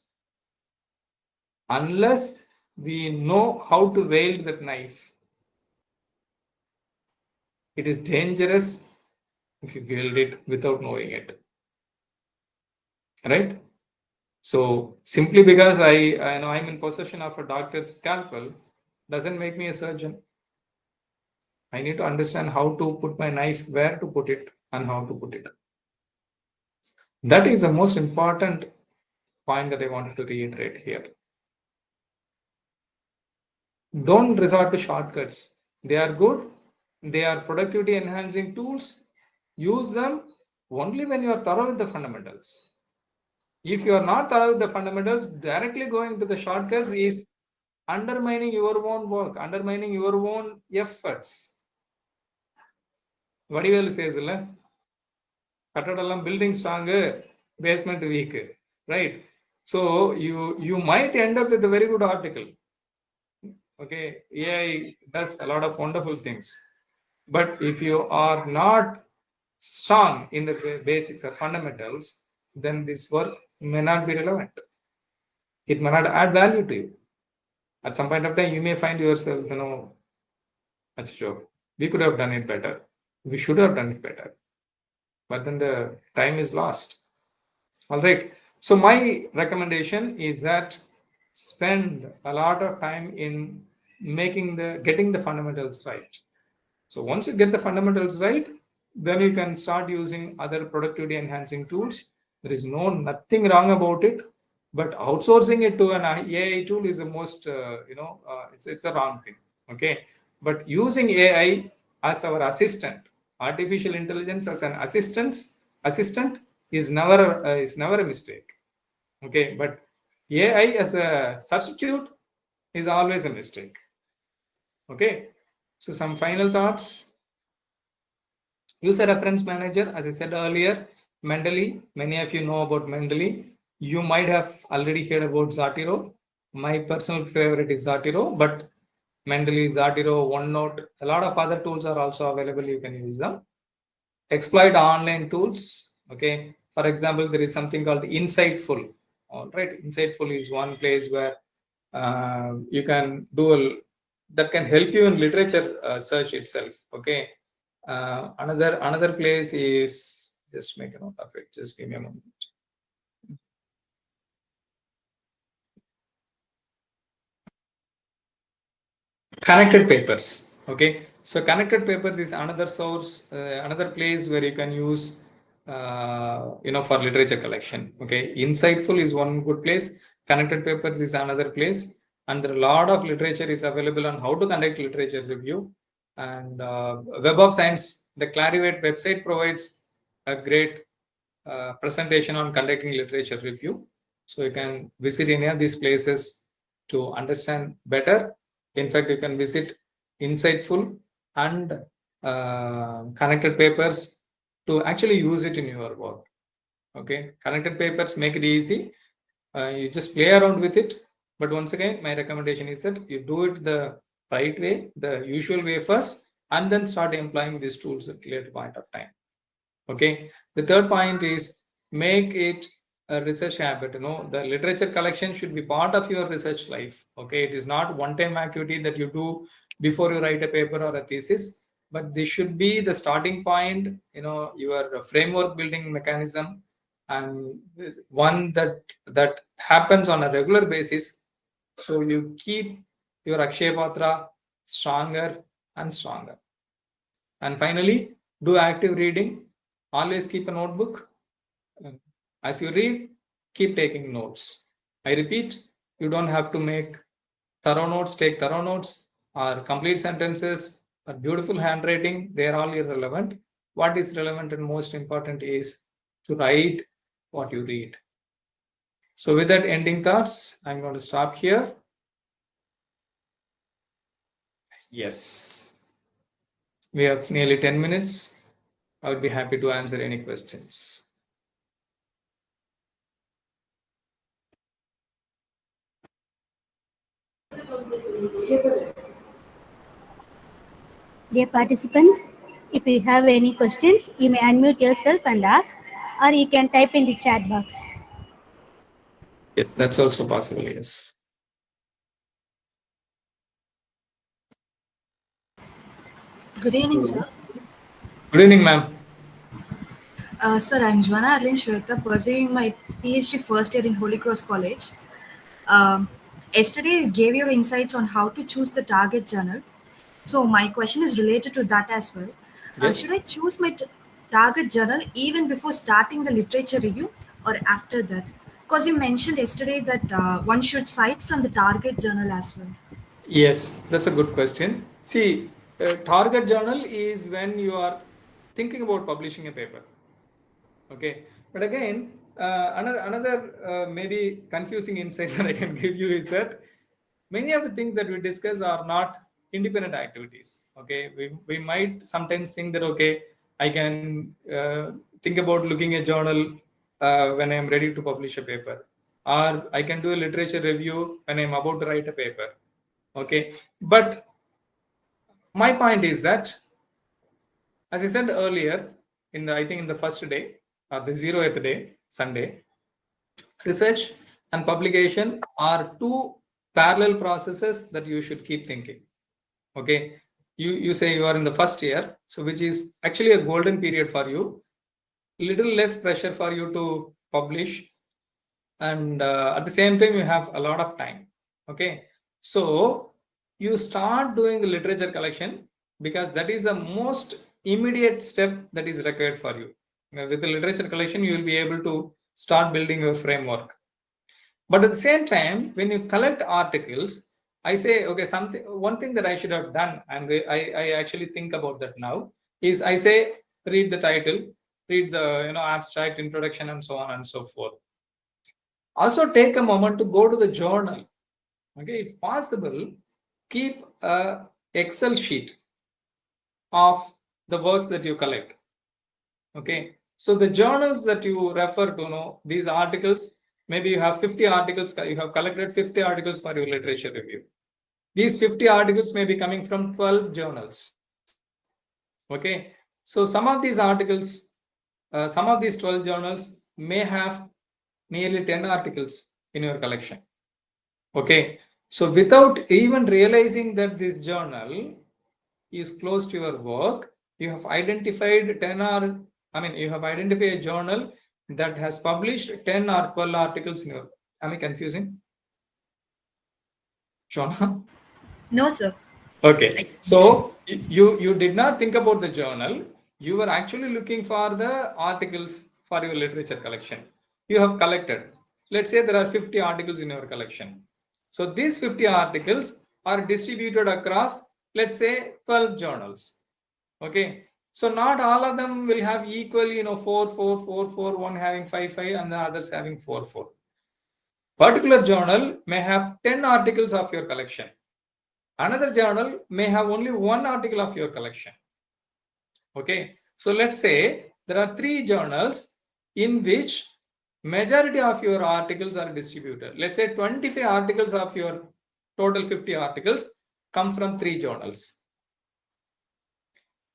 Unless we know how to wield that knife, it is dangerous if you wield it without knowing it, right? So simply because I know I'm in possession of a doctor's scalpel doesn't make me a surgeon. I need to understand how to put my knife, where to put it, and how to put it. That is the most important point that I wanted to reiterate here. Don't resort to shortcuts. They are good. They are productivity enhancing tools. Use them only when you are thorough with the fundamentals. If you are not thorough with the fundamentals, directly going to the shortcuts is undermining your own work, undermining your own efforts. Vadivel says, Katadalam building stronger, basement weak, right? So you might end up with a very good article. Okay, AI does a lot of wonderful things, but if you are not strong in the basics or fundamentals, then this work may not be relevant. It may not add value to you. At some point of time, you may find yourself, we could have done it better. We should have done it better. But then the time is lost. All right. So my recommendation is that spend a lot of time in getting the fundamentals right. So once you get the fundamentals right, then you can start using other productivity enhancing tools. There is nothing wrong about it, but outsourcing it to an AI tool is the most it's a wrong thing. Okay, but using AI as our assistant, artificial intelligence as an assistant is never a mistake. Okay, but AI as a substitute is always a mistake. Okay, so some final thoughts. User reference manager, as I said earlier, Mendeley, many of you know about Mendeley. You might have already heard about Zartiro. My personal favorite is Zartiro, but Mendeley, Zartiro, OneNote, a lot of other tools are also available. You can use them. Exploit online tools. Okay. For example, there is something called Insightful. All right. Insightful is one place where you can that can help you in literature search itself. Okay. Another place is, just make a note of it. Just give me a moment. Connected papers. Okay, so connected papers is another source, another place where you can use for literature collection. Okay, Insightful is one good place. Connected papers is another place, and there are a lot of literature is available on how to conduct literature review. And Web of Science, the Clarivate website provides a great presentation on conducting literature review. So you can visit any of these places to understand better. In fact, you can visit Insightful and Connected Papers to actually use it in your work. Okay, Connected Papers make it easy. You just play around with it. But once again, my recommendation is that you do it the right way, the usual way first, and then start employing these tools at a later point of time. Okay. The third point is make it a research habit. The literature collection should be part of your research life. Okay. It is not one-time activity that you do before you write a paper or a thesis, but this should be the starting point, your framework building mechanism, and one that happens on a regular basis. So you keep your Akshay Patra stronger and stronger. And finally, do active reading. Always keep a notebook. As you read, keep taking notes. I repeat, you don't have to make thorough notes, take thorough notes, or complete sentences, or beautiful handwriting. They are all irrelevant. What is relevant and most important is to write what you read. So, with that ending thoughts, I'm going to stop here. Yes. We have nearly 10 minutes. I would be happy to answer any questions. Dear participants, if you have any questions, you may unmute yourself and ask, or you can type in the chat box. Yes, that's also possible, yes. Good evening, sir. Good evening, ma'am. Sir, I'm Joanna Arlene Shweta, pursuing my PhD first year in Holy Cross College. Yesterday, you gave your insights on how to choose the target journal. So, my question is related to that as well. Yes. Should I choose my target journal even before starting the literature review or after that? Because you mentioned yesterday that one should cite from the target journal as well. Yes, that's a good question. See, target journal is when you are thinking about publishing a paper. Okay, but again, another maybe confusing insight that I can give you is that many of the things that we discuss are not independent activities. Okay, we might sometimes think that okay, I can think about looking at journal when I am ready to publish a paper, or I can do a literature review when I am about to write a paper. Okay, but my point is that, as I said earlier, I think in the first day or the 0th day, Sunday, research and publication are two parallel processes that you should keep thinking. Okay, you say you are in the first year, so which is actually a golden period for you. Little less pressure for you to publish, and at the same time you have a lot of time. Okay, so you start doing the literature collection because that is the most immediate step that is required for you. With the literature collection you will be able to start building your framework. But at the same time, when you collect articles, I say, okay, one thing that I should have done, and I actually think about that now, is I say, read the title, read the abstract, introduction, and so on and so forth. Also take a moment to go to the journal. Okay, if possible, keep a Excel sheet of the works that you collect. Okay, so the journals that you refer to, these articles, maybe you have 50 articles, you have collected 50 articles for your literature review. These 50 articles may be coming from 12 journals. Okay, so some of these articles, some of these 12 journals may have nearly 10 articles in your collection. Okay, so without even realizing that this journal is close to your work, you have identified you have identified a journal that has published 10 or 12 articles in your. Am I confusing? Jonah? No, sir. Okay, I understand. so you did not think about the journal. You were actually looking for the articles for your literature collection. You have collected. Let's say there are 50 articles in your collection. So these 50 articles are distributed across, let's say, 12 journals. Okay, so not all of them will have equally, 4, 4, 4, 4, one having 5, 5, and the others having 4, 4. Particular journal may have 10 articles of your collection. Another journal may have only one article of your collection. Okay, so let's say there are 3 journals in which majority of your articles are distributed. Let's say 25 articles of your total 50 articles come from 3 journals.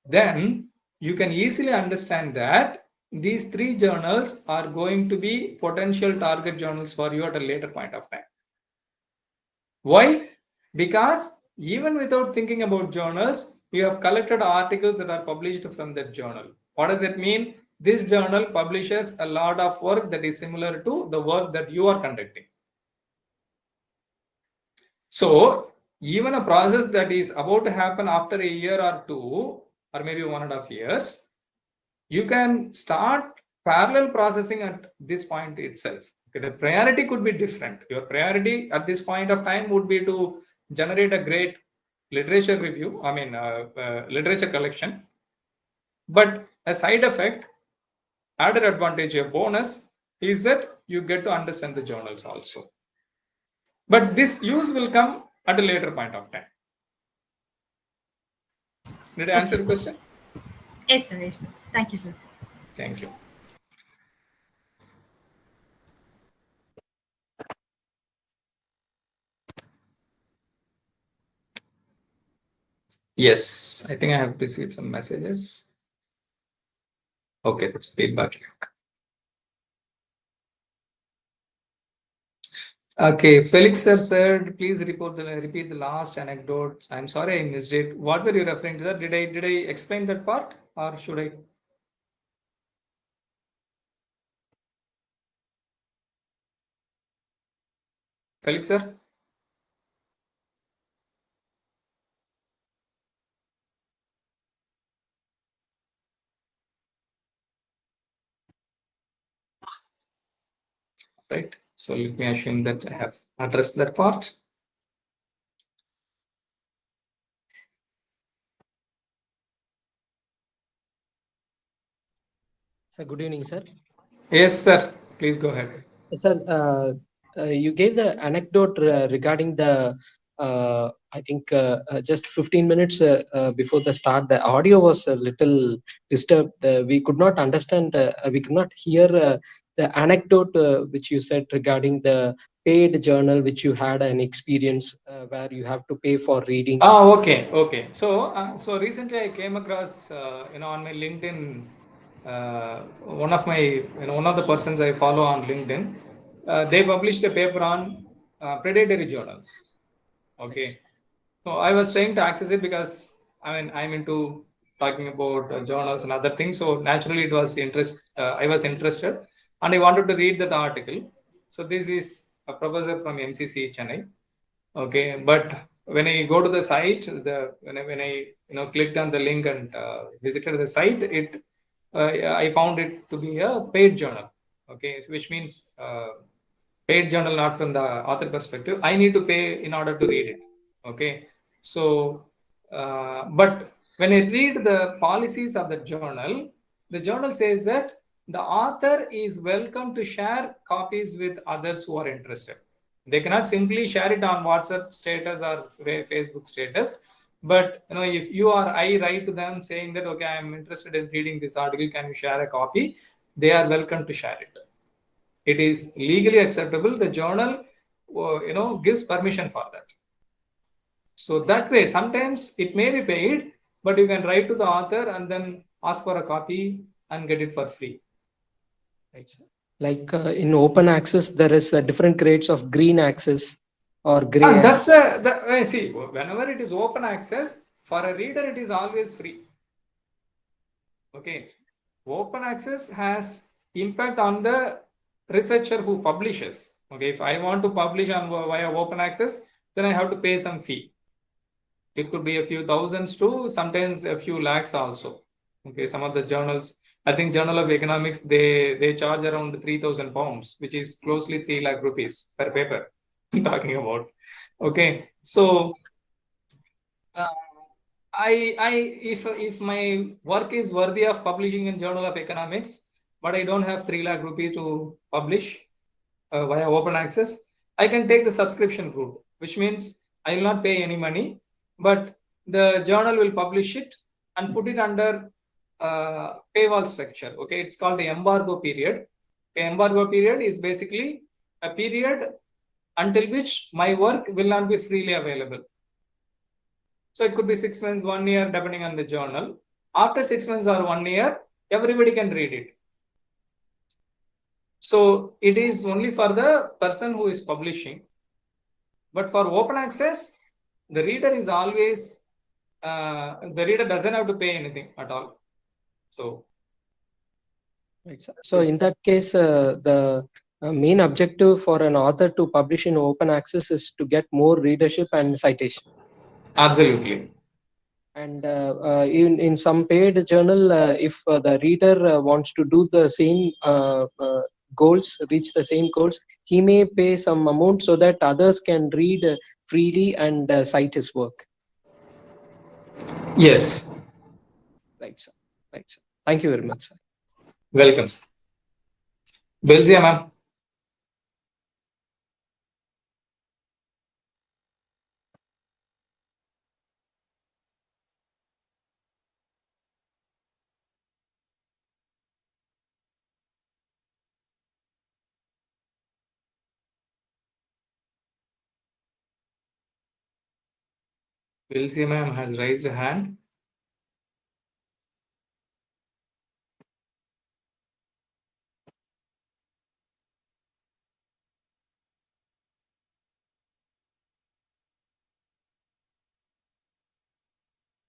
Then you can easily understand that these 3 journals are going to be potential target journals for you at a later point of time. Why? Because even without thinking about journals, you have collected articles that are published from that journal. What does it mean? This journal publishes a lot of work that is similar to the work that you are conducting. So even a process that is about to happen after a year or 2, or maybe 1.5 years, you can start parallel processing at this point itself. Okay, the priority could be different. Your priority at this point of time would be to generate a great literature review, literature collection. But a side effect, added advantage, a bonus, is that you get to understand the journals also. But this use will come at a later point of time. Did I answer the question? Yes, sir. Yes, sir. Thank you, sir. Thank you. Yes, I think I have received some messages. Okay, that's feedback. Okay, Felix sir said, please repeat the last anecdote. I'm sorry I missed it. What were you referring to that? Did I explain that part, or should I? Felix sir? Right. So let me assume that I have addressed that part. Good evening, sir. Yes, sir. Please go ahead. Sir, you gave the anecdote regarding the, I think, just 15 minutes before the start, the audio was a little disturbed. We could not understand, we could not hear the anecdote which you said regarding the paid journal, which you had an experience where you have to pay for reading. Oh, okay. So recently I came across, on my LinkedIn, one of the persons I follow on LinkedIn, they published a paper on predatory journals. Okay. So I was trying to access it because I'm into talking about journals and other things. So naturally it was I was interested and I wanted to read that article. So this is a professor from MCC Chennai. Okay, but when I go to the site, when I clicked on the link and visited the site, I found it to be a paid journal. Okay, so which means paid journal not from the author perspective. I need to pay in order to read it. Okay, so but when I read the policies of the journal says that the author is welcome to share copies with others who are interested. They cannot simply share it on WhatsApp status or Facebook status. But if I write to them saying that, okay, I'm interested in reading this article, can you share a copy? They are welcome to share it. It is legally acceptable. The journal, gives permission for that. So that way, sometimes it may be paid, but you can write to the author and then ask for a copy and get it for free. Right, sir. Like in open access, there is different grades of green access or gray. And see, whenever it is open access, for a reader, it is always free. Okay. Open access has impact on the researcher who publishes. Okay. If I want to publish via open access, then I have to pay some fee. It could be a few thousands to sometimes a few lakhs also. Okay. Some of the journals, I think Journal of Economics, they charge around 3,000 pounds, which is closely 3 lakh rupees per paper. I'm talking about. Okay. So if my work is worthy of publishing in Journal of Economics, but I don't have 3 lakh rupee to publish via open access, I can take the subscription route, which means I will not pay any money, but the journal will publish it and put it under paywall structure. Okay, it's called the embargo period. Embargo period is basically a period until which my work will not be freely available. So it could be 6 months, 1 year, depending on the journal. After 6 months or 1 year, everybody can read it. So it is only for the person who is publishing. But for open access, the reader is always, the reader doesn't have to pay anything at all. So, right, sir. So in that case, the main objective for an author to publish in open access is to get more readership and citation. absolutely. And in some paid journal, if the reader wants to do the same goals, reach the same goals, he may pay some amount so that others can read freely and cite his work. Yes. Right, sir. Right, sir. Thank you very much, sir. Welcome, sir. Belzia, ma'am. Belzia, ma'am has raised a hand.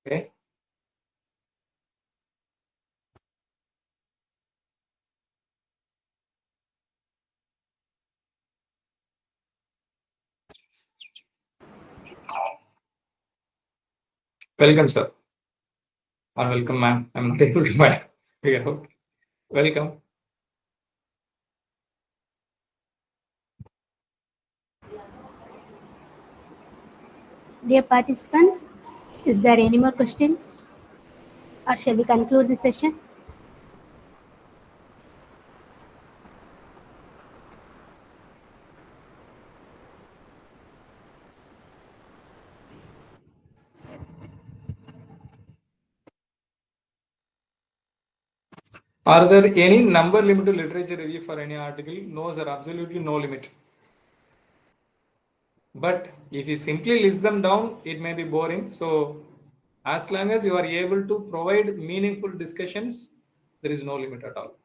Okay. Welcome, sir. Or welcome, ma'am. I'm not able to figure out. Welcome. Dear participants, is there any more questions? Or shall we conclude the session? Are there any number limit to literature review for any article? No, sir. Absolutely no limit. But if you simply list them down, it may be boring. So as long as you are able to provide meaningful discussions, there is no limit at all.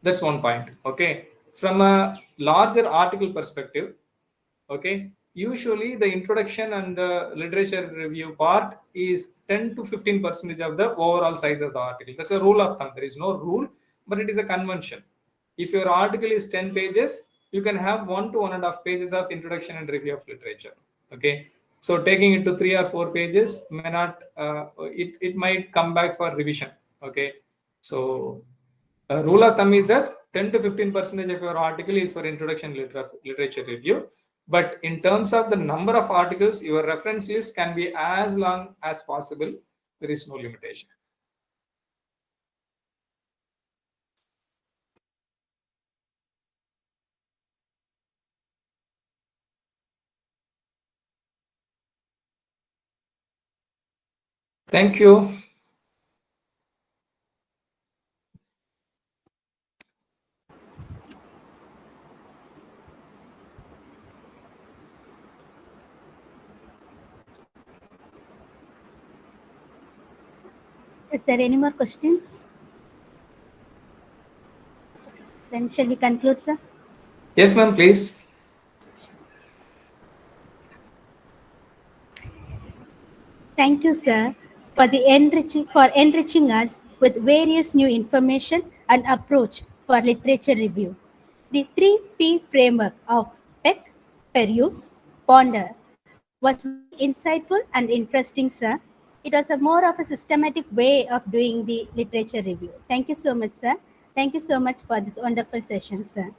That's one point. Okay. From a larger article perspective, okay, usually the introduction and the literature review part is 10 to 15% of the overall size of the article. That's a rule of thumb. There is no rule, but it is a convention. If your article is 10 pages, you can have 1 to 1.5 pages of introduction and review of literature. Okay. So taking it to 3 or 4 pages may not, it might come back for revision. Okay. So a rule of thumb is that 10 to 15% of your article is for introduction literature review. But in terms of the number of articles, your reference list can be as long as possible. There is no limitation. Thank you. Is there any more questions? Then shall we conclude, sir? Yes, ma'am, please. Thank you, sir, for enriching us with various new information and approach for literature review. The 3P framework of peck, peruse, ponder was very insightful and interesting, sir. It was a more of a systematic way of doing the literature review. Thank you so much, sir. Thank you so much for this wonderful session, sir.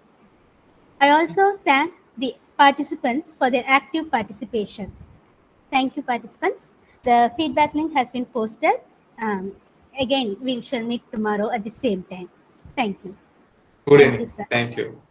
I also thank the participants for their active participation. Thank you, participants. The feedback link has been posted. Again, we shall meet tomorrow at the same time. Thank you. Good Thank you, evening. sir. Thank you.